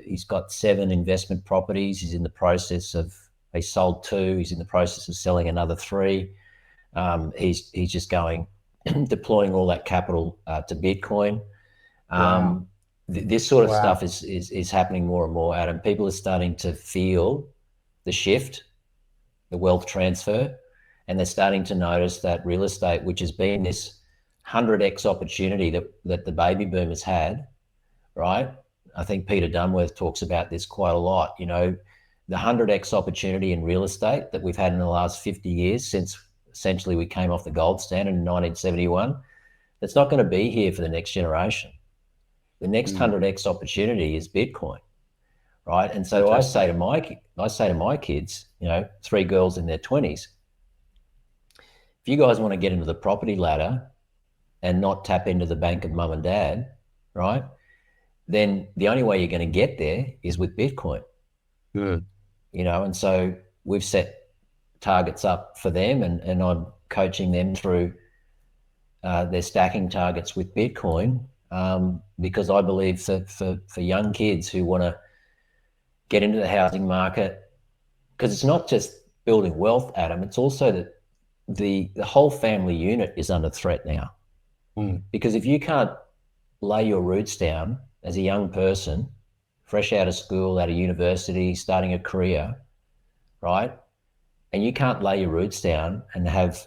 He's got 7 investment properties. He's in the process of, he sold 2. He's in the process of selling another 3. He's just deploying all that capital to Bitcoin. Wow. This sort of Wow. stuff is happening more and more, Adam. People are starting to feel the shift, the wealth transfer, and they're starting to notice that real estate, which has been this 100x opportunity that the baby boomers had, right? I think Peter Dunworth talks about this quite a lot. The 100x opportunity in real estate that we've had in the last 50 years, since essentially we came off the gold standard in 1971, that's not going to be here for the next generation. The next 100x opportunity is Bitcoin, right? And so I say to my kids, 3 girls in their 20s, if you guys want to get into the property ladder and not tap into the bank of mum and dad, right, then the only way you're going to get there is with Bitcoin. Good. And so we've set targets up for them, and I'm coaching them through their stacking targets with Bitcoin, because I believe that for young kids who want to get into the housing market, because it's not just building wealth, Adam, it's also that the whole family unit is under threat now. Because if you can't lay your roots down as a young person, fresh out of school, out of university, starting a career, right, and you can't lay your roots down and have,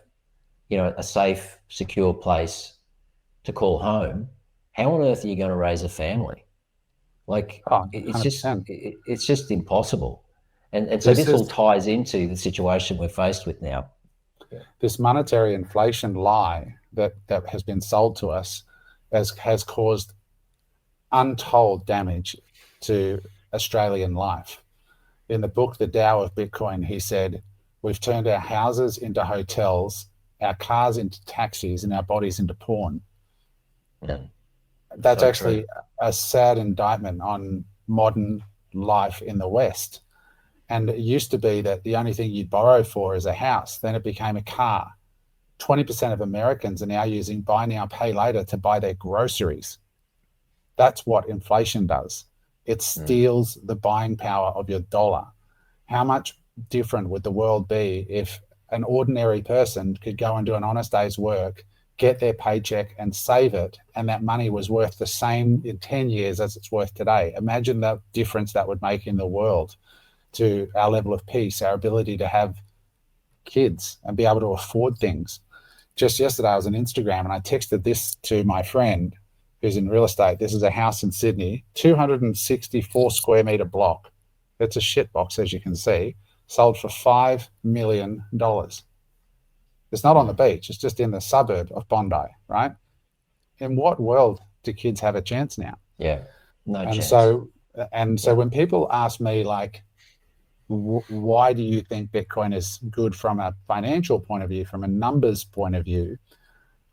a safe, secure place to call home, how on earth are you going to raise a family? Like, it's 100%. just impossible. And so this all ties into the situation we're faced with now. This monetary inflation lie that has been sold to us has caused untold damage to Australian life. In the book, The Tao of Bitcoin, he said, we've turned our houses into hotels, our cars into taxis, and our bodies into porn. Yeah. That's So actually true. a sad indictment on modern life in the West. And it used to be that the only thing you'd borrow for is a house. Then it became a car. 20% of Americans are now using buy now, pay later to buy their groceries. That's what inflation does. It steals the buying power of your dollar. How much different would the world be if an ordinary person could go and do an honest day's work, get their paycheck and save it, and that money was worth the same in 10 years as it's worth today? Imagine the difference that would make in the world to our level of peace, our ability to have kids and be able to afford things. Just yesterday, I was on Instagram and I texted this to my friend who's in real estate. This is a house in Sydney, 264 square meter block. It's a shit box, as you can see, sold for $5 million. It's not on the beach. It's just in the suburb of Bondi, right? In what world do kids have a chance now? Yeah, no And chance. so when people ask me, like, why do you think Bitcoin is good from a financial point of view, from a numbers point of view?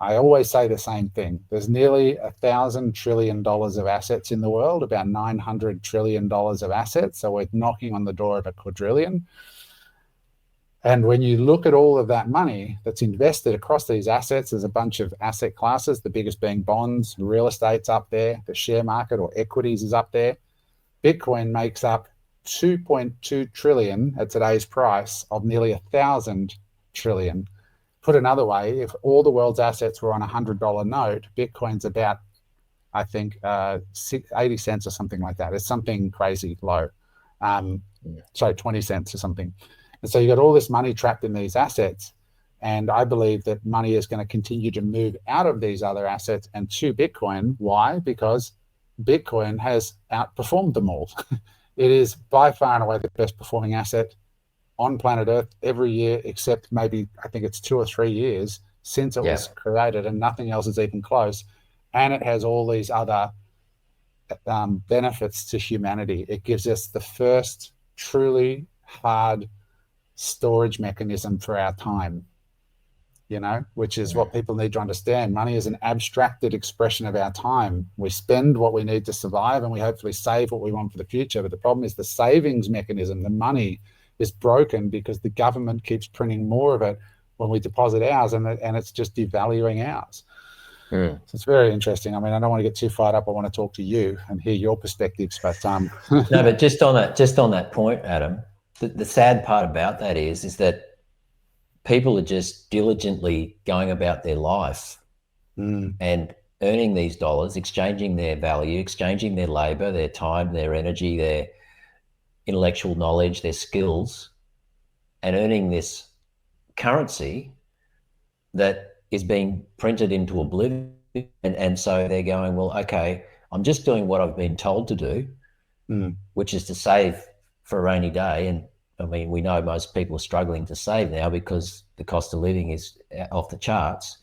I always say the same thing. There's nearly $1,000 trillion of assets in the world, about $900 trillion of assets. So we're knocking on the door of a quadrillion. And when you look at all of that money that's invested across these assets, there's a bunch of asset classes, the biggest being bonds, real estate's up there, the share market or equities is up there. Bitcoin makes up 2.2 trillion at today's price of nearly 1,000 trillion. Put another way, if all the world's assets were on a $100 note, Bitcoin's about, I think, 80 cents or something like that. It's something crazy low. Sorry, 20 cents or something. And so you got all this money trapped in these assets. And I believe that money is going to continue to move out of these other assets and to Bitcoin. Why? Because Bitcoin has outperformed them all. It is by far and away the best performing asset on planet Earth every year, except maybe, I think it's 2 or 3 years since it was created, and nothing else is even close. And it has all these other benefits to humanity. It gives us the first truly hard storage mechanism for our time, which is what people need to understand. Money is an abstracted expression of our time. We spend what we need to survive, and we hopefully save what we want for the future. But the problem is the savings mechanism, the money, is broken because the government keeps printing more of it when we deposit ours, and it's just devaluing ours. So it's very interesting. I mean, I don't want to get too fired up. I want to talk to you and hear your perspectives. But no, but just on that point, Adam, the sad part about that is that people are just diligently going about their life and earning these dollars, exchanging their value, exchanging their labor, their time, their energy, their intellectual knowledge, their skills, and earning this currency that is being printed into oblivion. And so they're going, well, okay, I'm just doing what I've been told to do, which is to save for a rainy day. And I mean, we know most people are struggling to save now because the cost of living is off the charts.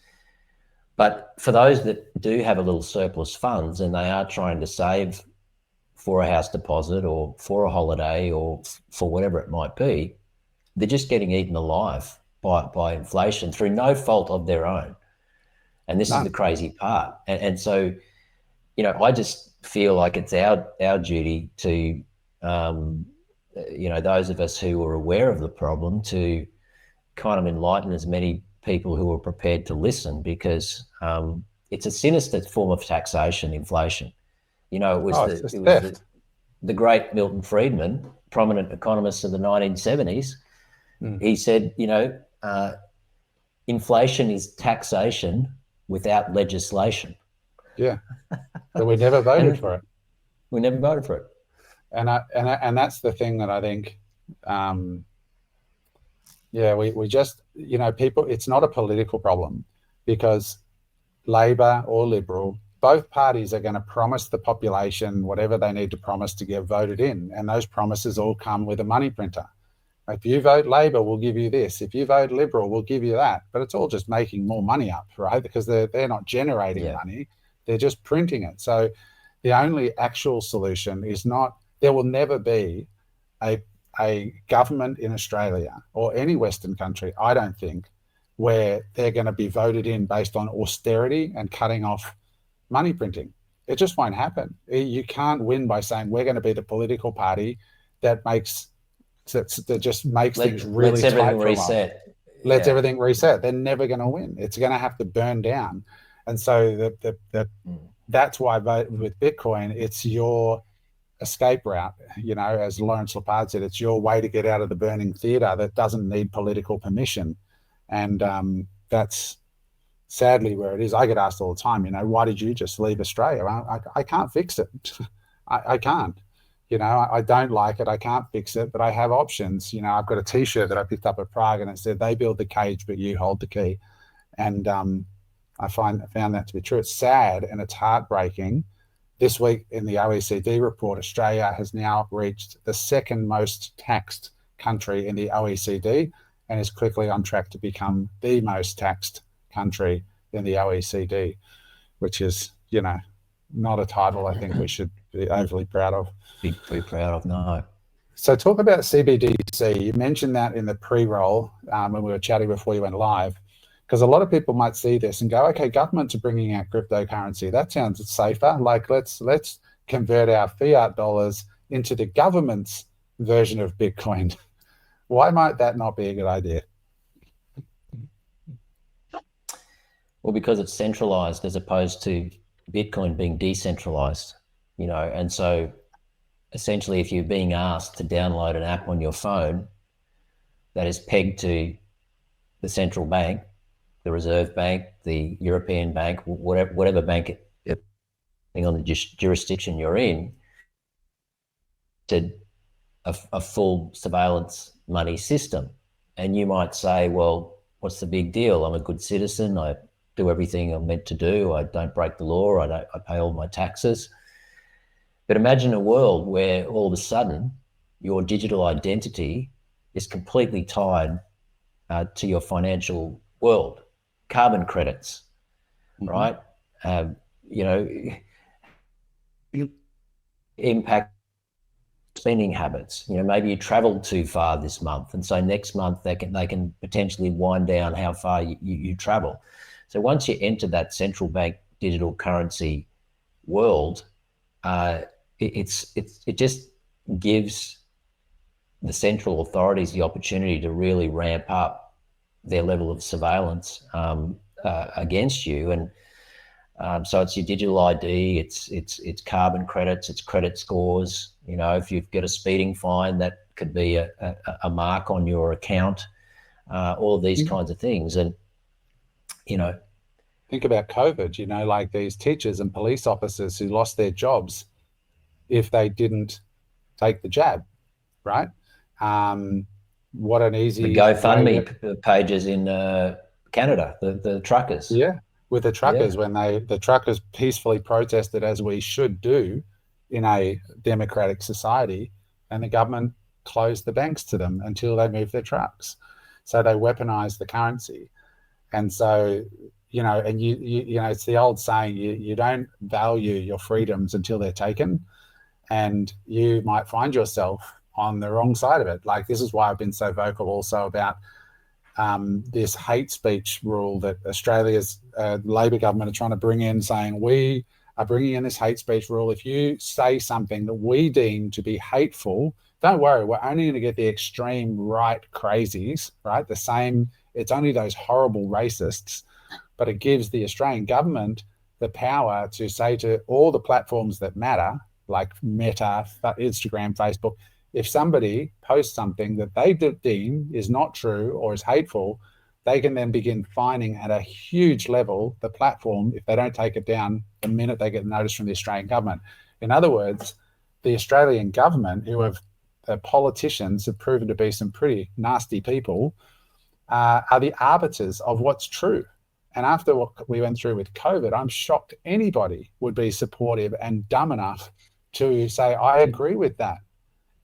But for those that do have a little surplus funds and they are trying to save for a house deposit or for a holiday or for whatever it might be, they're just getting eaten alive by inflation through no fault of their own. And this is the crazy part. And so, I just feel like it's our duty to, those of us who are aware of the problem, to kind of enlighten as many people who are prepared to listen, because it's a sinister form of taxation, inflation. It was the great Milton Friedman, prominent economist of the 1970s. He said, inflation is taxation without legislation. Yeah, but we never voted for it. We never voted for it. And that's the thing that I think, we just, people, it's not a political problem, because Labor or Liberal, both parties are going to promise the population whatever they need to promise to get voted in. And those promises all come with a money printer. If you vote Labor, we'll give you this. If you vote Liberal, we'll give you that. But it's all just making more money up, right? Because they're not generating money. They're just printing it. So the only actual solution is not, there will never be a government in Australia or any Western country, I don't think, where they're going to be voted in based on austerity and cutting off money printing. It just won't happen. You can't win by saying we're going to be the political party that just makes things really tight. Lets everything reset. They're never going to win. It's going to have to burn down. And so that's why with Bitcoin, it's your escape route. As Lawrence Lepard said, it's your way to get out of the burning theater that doesn't need political permission. And that's sadly where it is. I get asked all the time, why did you just leave Australia? I can't fix it. I can't. I don't like it. I can't fix it, but I have options. I've got a T-shirt that I picked up at Prague, and it said, "They build the cage, but you hold the key." And I found that to be true. It's sad and it's heartbreaking. This week in the OECD report, Australia has now reached the second most taxed country in the OECD and is quickly on track to become the most taxed country in the OECD, which is, not a title I think we should be overly proud of. Be proud of, no. So talk about CBDC. You mentioned that in the pre-roll when we were chatting before you went live. Because a lot of people might see this and go, okay, governments are bringing out cryptocurrency. That sounds safer. Like let's convert our fiat dollars into the government's version of Bitcoin. Why might that not be a good idea? Well, because it's centralized as opposed to Bitcoin being decentralized, and so essentially if you're being asked to download an app on your phone that is pegged to the central bank, the Reserve Bank, the European Bank, whatever bank, depending on the jurisdiction you're in, to a full surveillance money system. And you might say, well, what's the big deal? I'm a good citizen. I do everything I'm meant to do. I don't break the law. I pay all my taxes. But imagine a world where all of a sudden your digital identity is completely tied to your financial world. Carbon credits, right? Impact spending habits. Maybe you traveled too far this month, and so next month they can potentially wind down how far you travel. So once you enter that central bank digital currency world, it just gives the central authorities the opportunity to really ramp up their level of surveillance against you. And so it's your digital ID, it's carbon credits, it's credit scores. If you've got a speeding fine, that could be a mark on your account. All of these kinds of things. And think about COVID. Like these teachers and police officers who lost their jobs if they didn't take the jab, right? What an easy the GoFundMe pages in Canada, the truckers. Yeah, with the truckers, when the truckers peacefully protested, as we should do in a democratic society, and the government closed the banks to them until they moved their trucks. So they weaponized the currency. And so, and it's the old saying, you don't value your freedoms until they're taken, and you might find yourself on the wrong side of it. Like, this is why I've been so vocal also about this hate speech rule that Australia's Labor government are trying to bring in, saying we are bringing in this hate speech rule. If you say something that we deem to be hateful, don't worry, we're only going to get the extreme right crazies, right? It's only those horrible racists, but it gives the Australian government the power to say to all the platforms that matter, like Meta, Instagram, Facebook, if somebody posts something that they deem is not true or is hateful, they can then begin fining at a huge level the platform if they don't take it down the minute they get notice from the Australian government. In other words, the Australian government, who have politicians have proven to be some pretty nasty people, are the arbiters of what's true. And after what we went through with COVID, I'm shocked anybody would be supportive and dumb enough to say, I agree with that.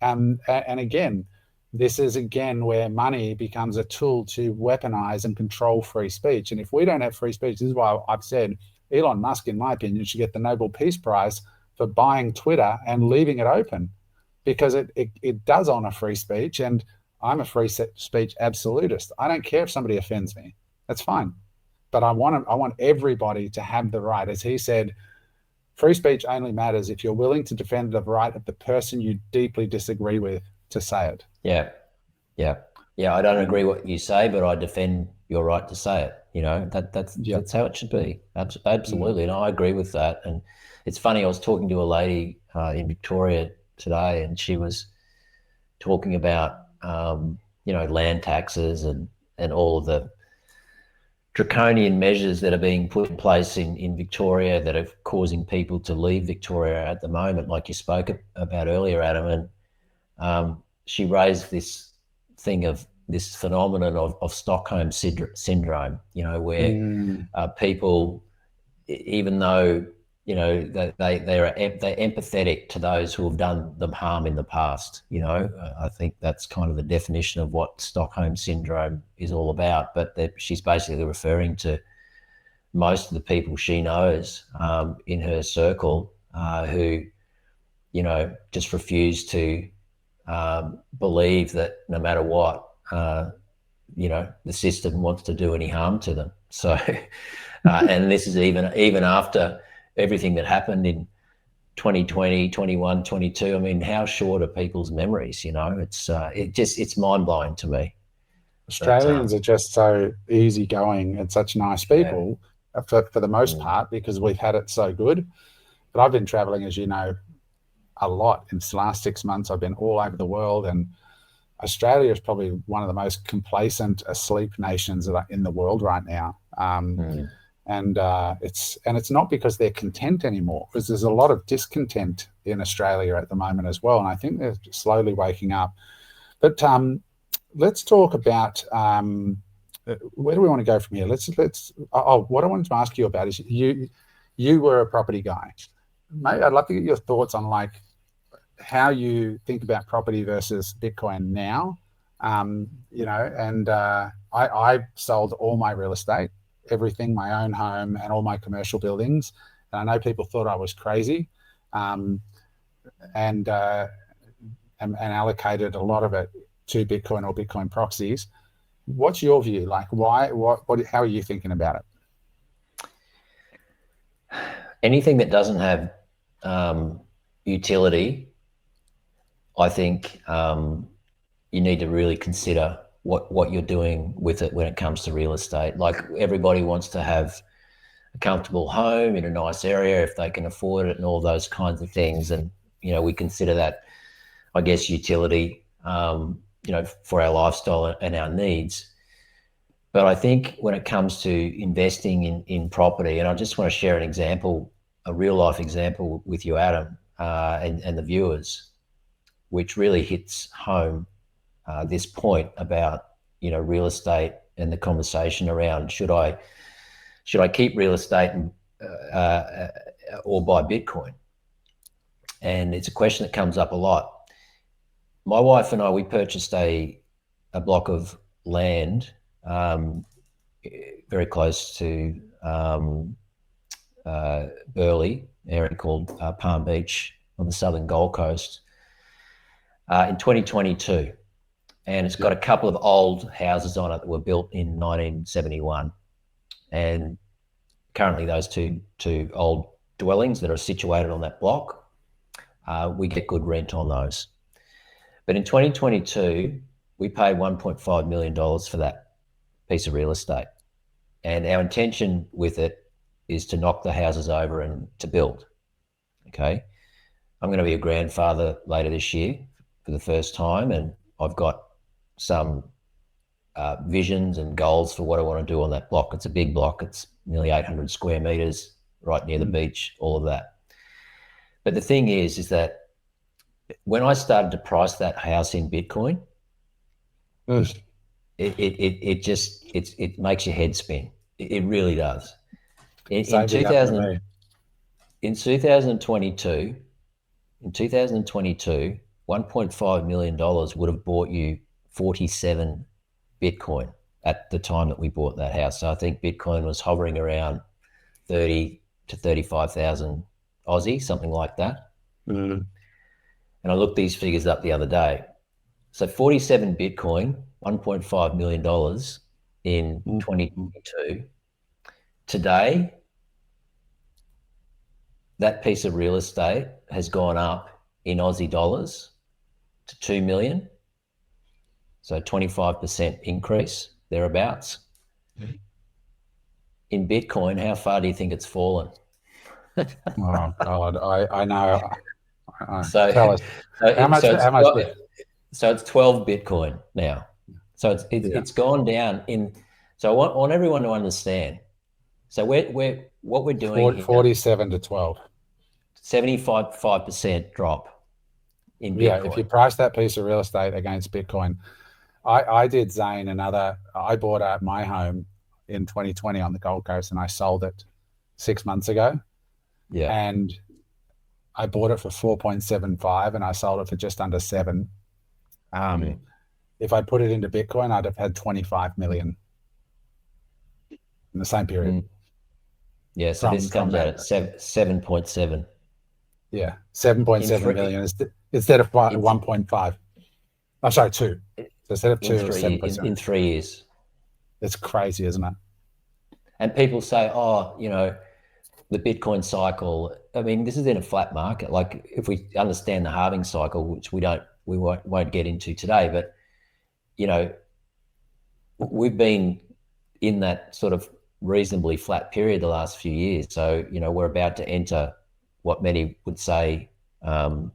And again, this is where money becomes a tool to weaponize and control free speech. And if we don't have free speech, this is why I've said Elon Musk, in my opinion, should get the Nobel Peace Prize for buying Twitter and leaving it open, because it does honor free speech. And I'm a free speech absolutist. I don't care if somebody offends me. That's fine. But I want everybody to have the right. As he said, free speech only matters if you're willing to defend the right of the person you deeply disagree with to say it. Yeah. I don't agree what you say, but I defend your right to say it. That's how it should be. Absolutely. And I agree with that. And it's funny, I was talking to a lady in Victoria today, and she was talking about, land taxes and all of the draconian measures that are being put in place in Victoria that are causing people to leave Victoria at the moment, like you spoke about earlier, Adam. And she raised this thing of this phenomenon of Stockholm syndrome, where people, even though, they're empathetic to those who have done them harm in the past. I think that's kind of the definition of what Stockholm syndrome is all about. But she's basically referring to most of the people she knows in her circle who, just refuse to believe that no matter what, the system wants to do any harm to them. So, and this is even after everything that happened in 2020, 21, 22. I mean, how short are people's memories? It's mind blowing to me. Australians are just so easygoing and such nice people for the most part, because we've had it so good. But I've been traveling, as you know, a lot in the last 6 months. I've been all over the world, and Australia is probably one of the most complacent, asleep nations in the world right now. And it's not because they're content anymore, because there's a lot of discontent in Australia at the moment as well, and I think they're slowly waking up. But let's talk about where do we want to go from here? What I wanted to ask you about is you were a property guy. Mate, I'd love to get your thoughts on like how you think about property versus Bitcoin now. I sold all my real estate, everything, my own home and all my commercial buildings. And I know people thought I was crazy, and allocated a lot of it to Bitcoin or Bitcoin proxies. What's your view? Like, why? How are you thinking about it? Anything that doesn't have utility, I think you need to really consider what you're doing with it when it comes to real estate. Like, everybody wants to have a comfortable home in a nice area if they can afford it and all those kinds of things. And, we consider that, I guess, utility, for our lifestyle and our needs. But I think when it comes to investing in property, and I just want to share an example, a real life example with you, Adam, and the viewers, which really hits home this point about real estate and the conversation around should I keep real estate or buy Bitcoin? And it's a question that comes up a lot. My wife and I, we purchased a block of land very close to Burleigh, area called Palm Beach on the southern Gold Coast, in 2022. And it's got a couple of old houses on it that were built in 1971. And currently those two old dwellings that are situated on that block, we get good rent on those. But in 2022, we paid $1.5 million for that piece of real estate. And our intention with it is to knock the houses over and to build. Okay. I'm going to be a grandfather later this year for the first time, and I've got some visions and goals for what I want to do on that block. It's a big block. It's nearly 800 square meters, right near the beach, all of that. But the thing is that when I started to price that house in Bitcoin, it makes your head spin. It really does. In 2022, $1.5 million would have bought you 47 Bitcoin at the time that we bought that house. So I think Bitcoin was hovering around 30 to 35,000 Aussie, something like that. And I looked these figures up the other day. So 47 Bitcoin, $1.5 million in 2022. Today, that piece of real estate has gone up in Aussie dollars to 2 million. So 25% increase, thereabouts. In Bitcoin, how far do you think it's fallen? Oh God, I know. So tell us how much? So it's 12 Bitcoin now. So it's gone down in. So I want everyone to understand. So what we're doing 47 to 12. 75% drop in Bitcoin. Yeah, if you price that piece of real estate against Bitcoin, I did, Zane, I bought my home in 2020 on the Gold Coast, and I sold it 6 months ago. Yeah. And I bought it for 4.75 and I sold it for just under 7. If I put it into Bitcoin, I'd have had 25 million in the same period. Yeah, so this comes out at 7.7. Yeah, 7.7 million instead of 1.5. Oh, sorry, 2. So instead of in 2, it's 7%. in 3 years. It's crazy, isn't it? And people say, oh, the Bitcoin cycle. I mean, this is in a flat market. Like, if we understand the halving cycle, which we won't get into today, but we've been in that sort of reasonably flat period the last few years. So, we're about to enter what many would say, the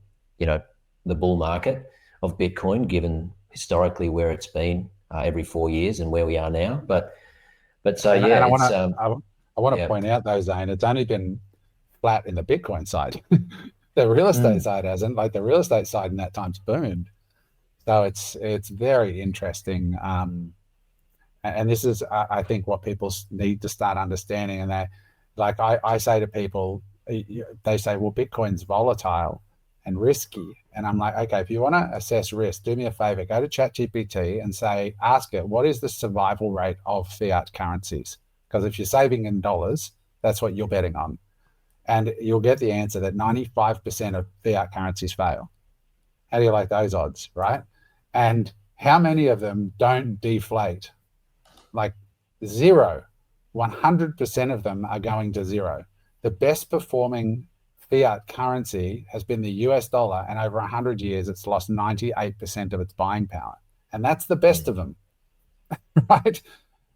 bull market of Bitcoin, given historically where it's been every 4 years and where we are now. But so, And yeah, I it's want to point out though, Zane, it's only been flat in the Bitcoin side. The real estate side hasn't. Like the real estate side in that time's boomed. So it's very interesting. And this is, I think, what people need to start understanding. And that, like I say to people, they say, well, Bitcoin's volatile and risky. And I'm like, okay, if you want to assess risk, do me a favor, go to ChatGPT and ask it, what is the survival rate of fiat currencies? Because if you're saving in dollars, that's what you're betting on. And you'll get the answer that 95% of fiat currencies fail. How do you like those odds, right? And how many of them don't deflate? Like zero. 100% of them are going to zero. The best performing fiat currency has been the US dollar, and over 100 years, it's lost 98% of its buying power. And that's the best of them, right?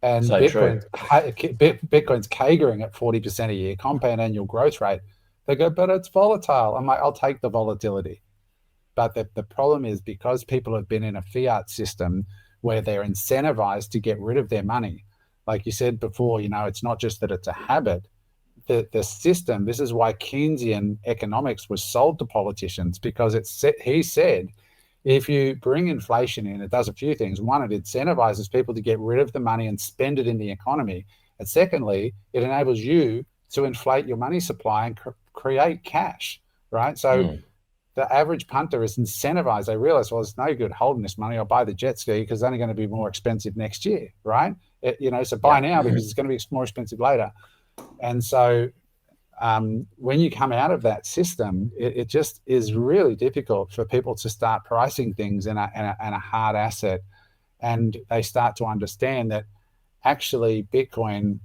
And so Bitcoin's CAGRing at 40% a year, compound annual growth rate. They go, but it's volatile. I'm like, I'll take the volatility. But the problem is, because people have been in a fiat system where they're incentivized to get rid of their money. Like you said before, it's not just that it's a habit. The system, this is why Keynesian economics was sold to politicians, because he said, if you bring inflation in, it does a few things. One, it incentivizes people to get rid of the money and spend it in the economy. And secondly, it enables you to inflate your money supply and create cash, right? So the average punter is incentivized. They realize, well, it's no good holding this money. I'll buy the jet ski because it's only going to be more expensive next year, right? So buy now because it's going to be more expensive later. And so when you come out of that system, it just is really difficult for people to start pricing things in a hard asset. And they start to understand that actually Bitcoin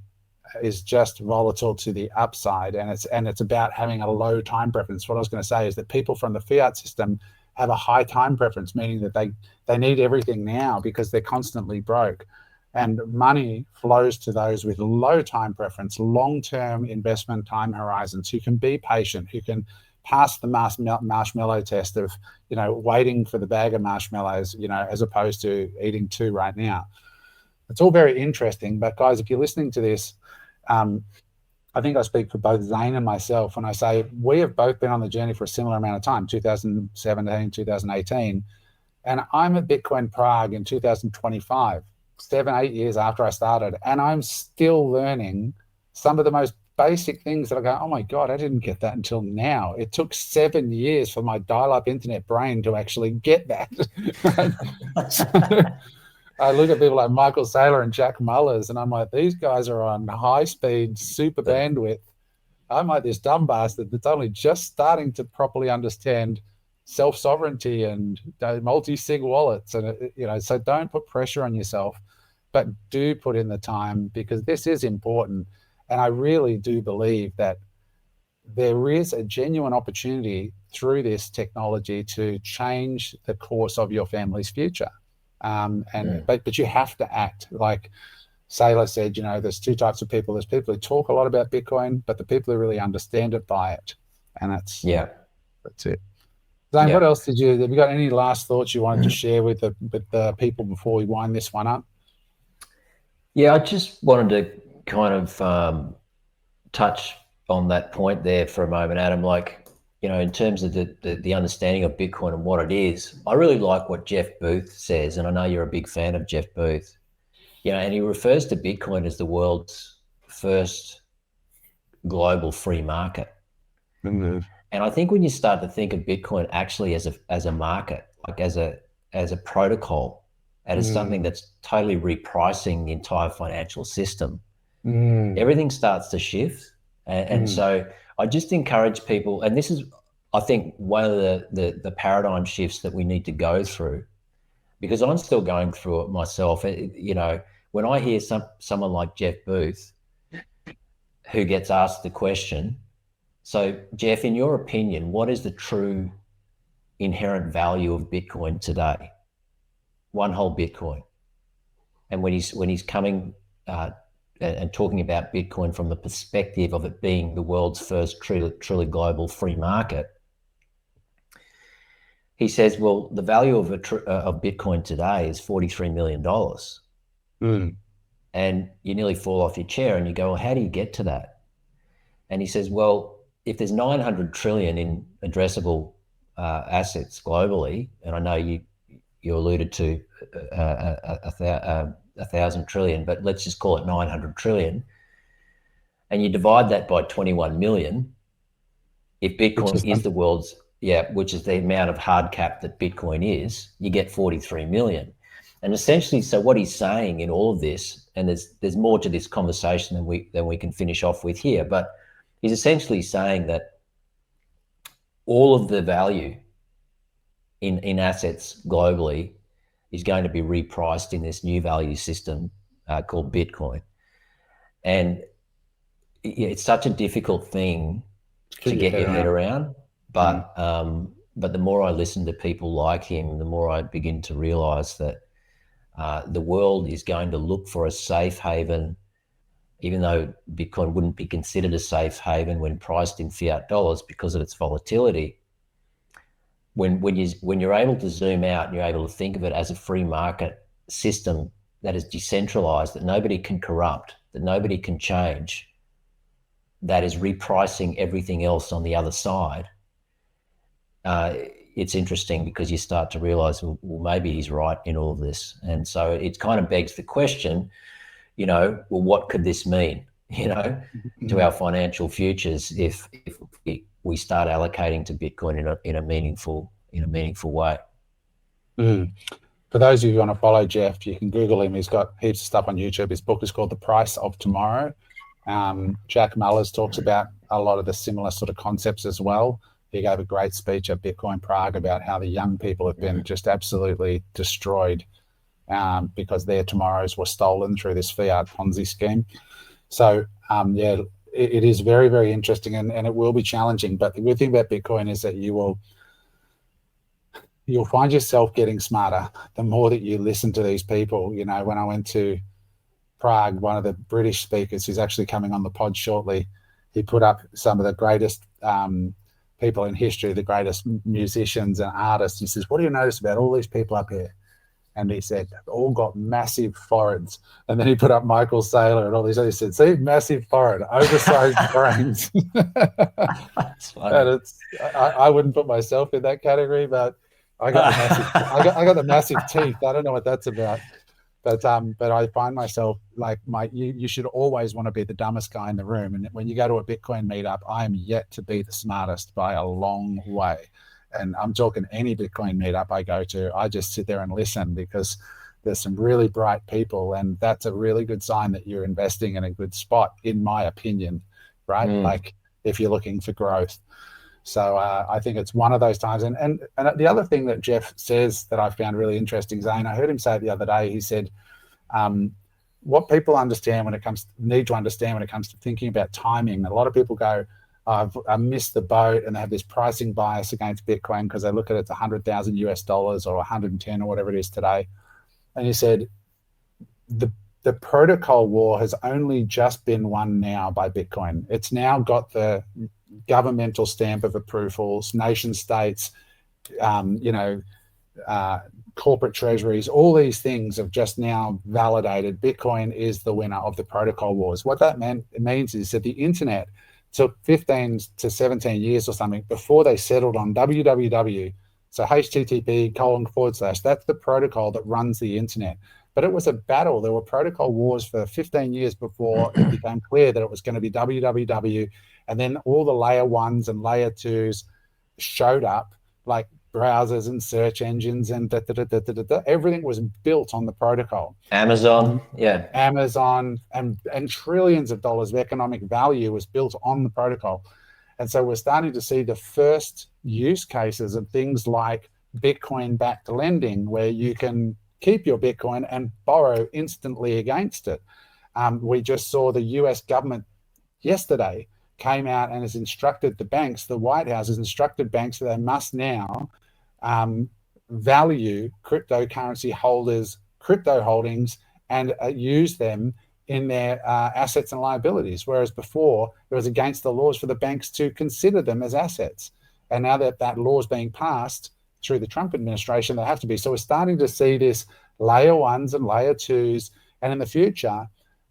is just volatile to the upside, and it's about having a low time preference. What I was going to say is that people from the fiat system have a high time preference, meaning that they need everything now because they're constantly broke. And money flows to those with low time preference, long-term investment time horizons, who can be patient, who can pass the marshmallow test of, waiting for the bag of marshmallows, as opposed to eating 2 right now. It's all very interesting. But guys, if you're listening to this, I think I speak for both Zane and myself when I say we have both been on the journey for a similar amount of time, 2017, 2018. And I'm at Bitcoin Prague in 2025. 7-8 years after I started, and I'm still learning some of the most basic things that I go, oh my God, I didn't get that until now. It took 7 years for my dial-up internet brain to actually get that. I look at people like Michael Saylor and Jack Mullers, and I'm like, these guys are on high-speed, super bandwidth. I'm like this dumb bastard that's only just starting to properly understand self-sovereignty and multi-sig wallets. And, so don't put pressure on yourself, but do put in the time, because this is important. And I really do believe that there is a genuine opportunity through this technology to change the course of your family's future. But you have to act. Like Saylor said, there's 2 types of people. There's people who talk a lot about Bitcoin, but the people who really understand it buy it. And that's it. Zane, what else have you got any last thoughts you wanted to share with the people before we wind this one up? Yeah, I just wanted to kind of touch on that point there for a moment, Adam. Like, in terms of the understanding of Bitcoin and what it is, I really like what Jeff Booth says, and I know you're a big fan of Jeff Booth. And he refers to Bitcoin as the world's first global free market. Mm-hmm. And I think when you start to think of Bitcoin actually as a market, like as a protocol, and as something that's totally repricing the entire financial system, everything starts to shift. And so I just encourage people, and this is, I think, one of the paradigm shifts that we need to go through, because I'm still going through it myself. When I hear someone like Jeff Booth, who gets asked the question, so Jeff, in your opinion, what is the true inherent value of Bitcoin today? One whole Bitcoin. And when he's coming and talking about Bitcoin from the perspective of it being the world's first truly global free market, he says, well, the value of Bitcoin today is $43 million. And you nearly fall off your chair and you go, well, how do you get to that? And he says, well, if there's 900 trillion in addressable assets globally, and I know you alluded to 1,000 trillion, but let's just call it 900 trillion, and you divide that by 21 million, if Bitcoin is the world's, which is the amount of hard cap that Bitcoin is, you get 43 million. And essentially, so what he's saying in all of this, and there's more to this conversation than we can finish off with here, but he's essentially saying that all of the value in assets globally is going to be repriced in this new value system called Bitcoin. And it's such a difficult thing to get your head around. But the more I listen to people like him, the more I begin to realize that the world is going to look for a safe haven, even though Bitcoin wouldn't be considered a safe haven when priced in fiat dollars because of its volatility. When you're able to zoom out and you're able to think of it as a free market system that is decentralized, that nobody can corrupt, that nobody can change, that is repricing everything else on the other side, it's interesting because you start to realize, well, maybe he's right in all of this. And so it kind of begs the question, well, what could this mean, to our financial futures if we start allocating to Bitcoin in a meaningful way? For those of you who want to follow Jeff, you can Google him. He's got heaps of stuff on YouTube. His book is called The Price of Tomorrow. Jack Mallers talks about a lot of the similar sort of concepts as well. He gave a great speech at Bitcoin Prague about how the young people have been just absolutely destroyed because their tomorrows were stolen through this fiat Ponzi scheme. So, it is very, very interesting and it will be challenging. But the good thing about Bitcoin is that you'll find yourself getting smarter the more that you listen to these people. When I went to Prague, one of the British speakers who's actually coming on the pod shortly, he put up some of the greatest people in history, the greatest musicians and artists. He says, what do you notice about all these people up here? And he said, they've all got massive foreheads. And then he put up Michael Saylor and all these others. He said, see, massive forehead, oversized brains. That's funny. And I wouldn't put myself in that category, but I got the massive teeth. I don't know what that's about. But I find myself like you should always want to be the dumbest guy in the room. And when you go to a Bitcoin meetup, I am yet to be the smartest by a long way. And I'm talking any Bitcoin meetup I go to, I just sit there and listen because there's some really bright people. And that's a really good sign that you're investing in a good spot, in my opinion, right? Like if you're looking for growth. So I think it's one of those times. And the other thing that Jeff says that I found really interesting, Zane, I heard him say it the other day. He said, what people need to understand when it comes to thinking about timing. A lot of people go, I missed the boat, and they have this pricing bias against Bitcoin because they look at it's $100,000 or 110 or whatever it is today. And he said, the protocol war has only just been won now by Bitcoin. It's now got the governmental stamp of approvals, nation states, corporate treasuries, all these things have just now validated Bitcoin is the winner of the protocol wars. What that means is that the internet took 15 to 17 years or something before they settled on www. So http:// that's the protocol that runs the internet. But it was a battle. There were protocol wars for 15 years before it became clear that it was going to be www. And then all the layer ones and layer twos showed up, like browsers and search engines and everything was built on the protocol. Amazon and trillions of dollars of economic value was built on the protocol. And so we're starting to see the first use cases of things like Bitcoin-backed lending where you can keep your Bitcoin and borrow instantly against it. We just saw the US government yesterday came out and has instructed the banks, the White House has instructed banks that they must now value cryptocurrency holders' crypto holdings and use them in their assets and liabilities, whereas before it was against the laws for the banks to consider them as assets. And now that that law is being passed through the Trump administration, they have to be. So we're starting to see this layer ones and layer twos. And in the future,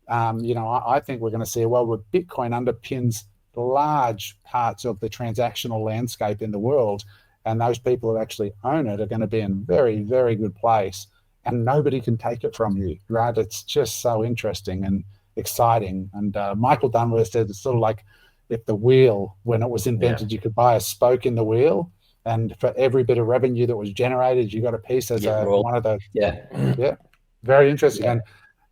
I think we're going to see a world where Bitcoin underpins large parts of the transactional landscape in the world. And those people who actually own it are going to be in a very, very good place. And nobody can take it from you, right? It's just so interesting and exciting. And Michael Dunworth said it's sort of like if the wheel, when it was invented, you could buy a spoke in the wheel. And for every bit of revenue that was generated, you got a piece as one of those. Yeah. Very interesting. Yeah.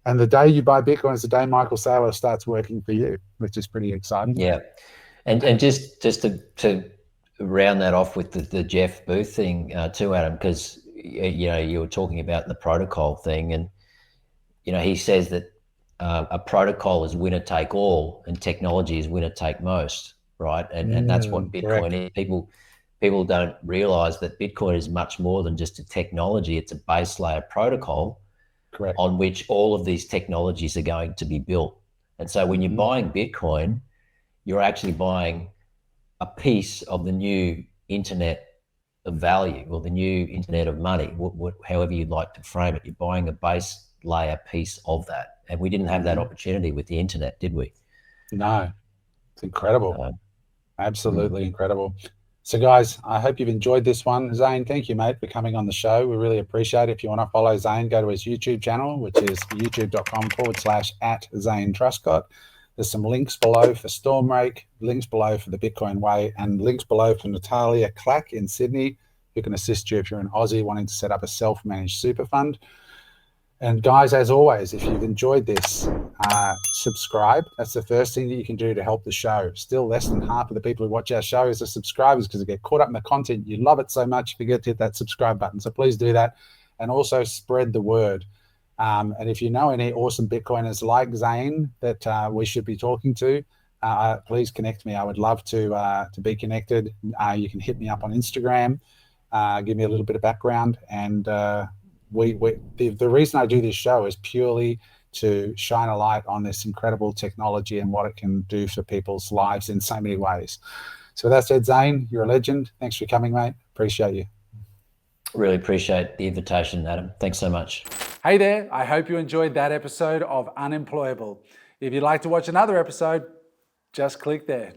And the day you buy Bitcoin is the day Michael Saylor starts working for you, which is pretty exciting. Yeah. And just to round that off with the Jeff Booth thing too, Adam, because you were talking about the protocol thing, and he says that a protocol is winner take all and technology is winner take most, right? And that's what Bitcoin is. People don't realize that Bitcoin is much more than just a technology. It's a base layer protocol on which all of these technologies are going to be built. And so when you're buying Bitcoin, you're actually buying a piece of the new internet of value, or the new internet of money, however you'd like to frame it. You're buying a base layer piece of that. And we didn't have that opportunity with the internet, did we? No, it's incredible. Absolutely incredible. So guys, I hope you've enjoyed this one. Zane, thank you, mate, for coming on the show. We really appreciate it. If you want to follow Zane, go to his YouTube channel, which is youtube.com/@Zane Truscott. There's some links below for Rake, links below for the Bitcoin Way, and links below for Natalia Clack in Sydney, who can assist you if you're an Aussie wanting to set up a self-managed super fund. And guys, as always, if you've enjoyed this, subscribe. That's the first thing that you can do to help the show. Still less than half of the people who watch our show is the subscribers, because they get caught up in the content. You love it so much, you forget to hit that subscribe button. So please do that. And also spread the word. And if you know any awesome Bitcoiners like Zane that we should be talking to, please connect me. I would love to be connected. You can hit me up on Instagram, give me a little bit of background. And the reason I do this show is purely to shine a light on this incredible technology and what it can do for people's lives in so many ways. So with that said, Zane, you're a legend. Thanks for coming, mate. Appreciate you. Really appreciate the invitation, Adam. Thanks so much. Hey there. I hope you enjoyed that episode of Unemployable. If you'd like to watch another episode, just click there.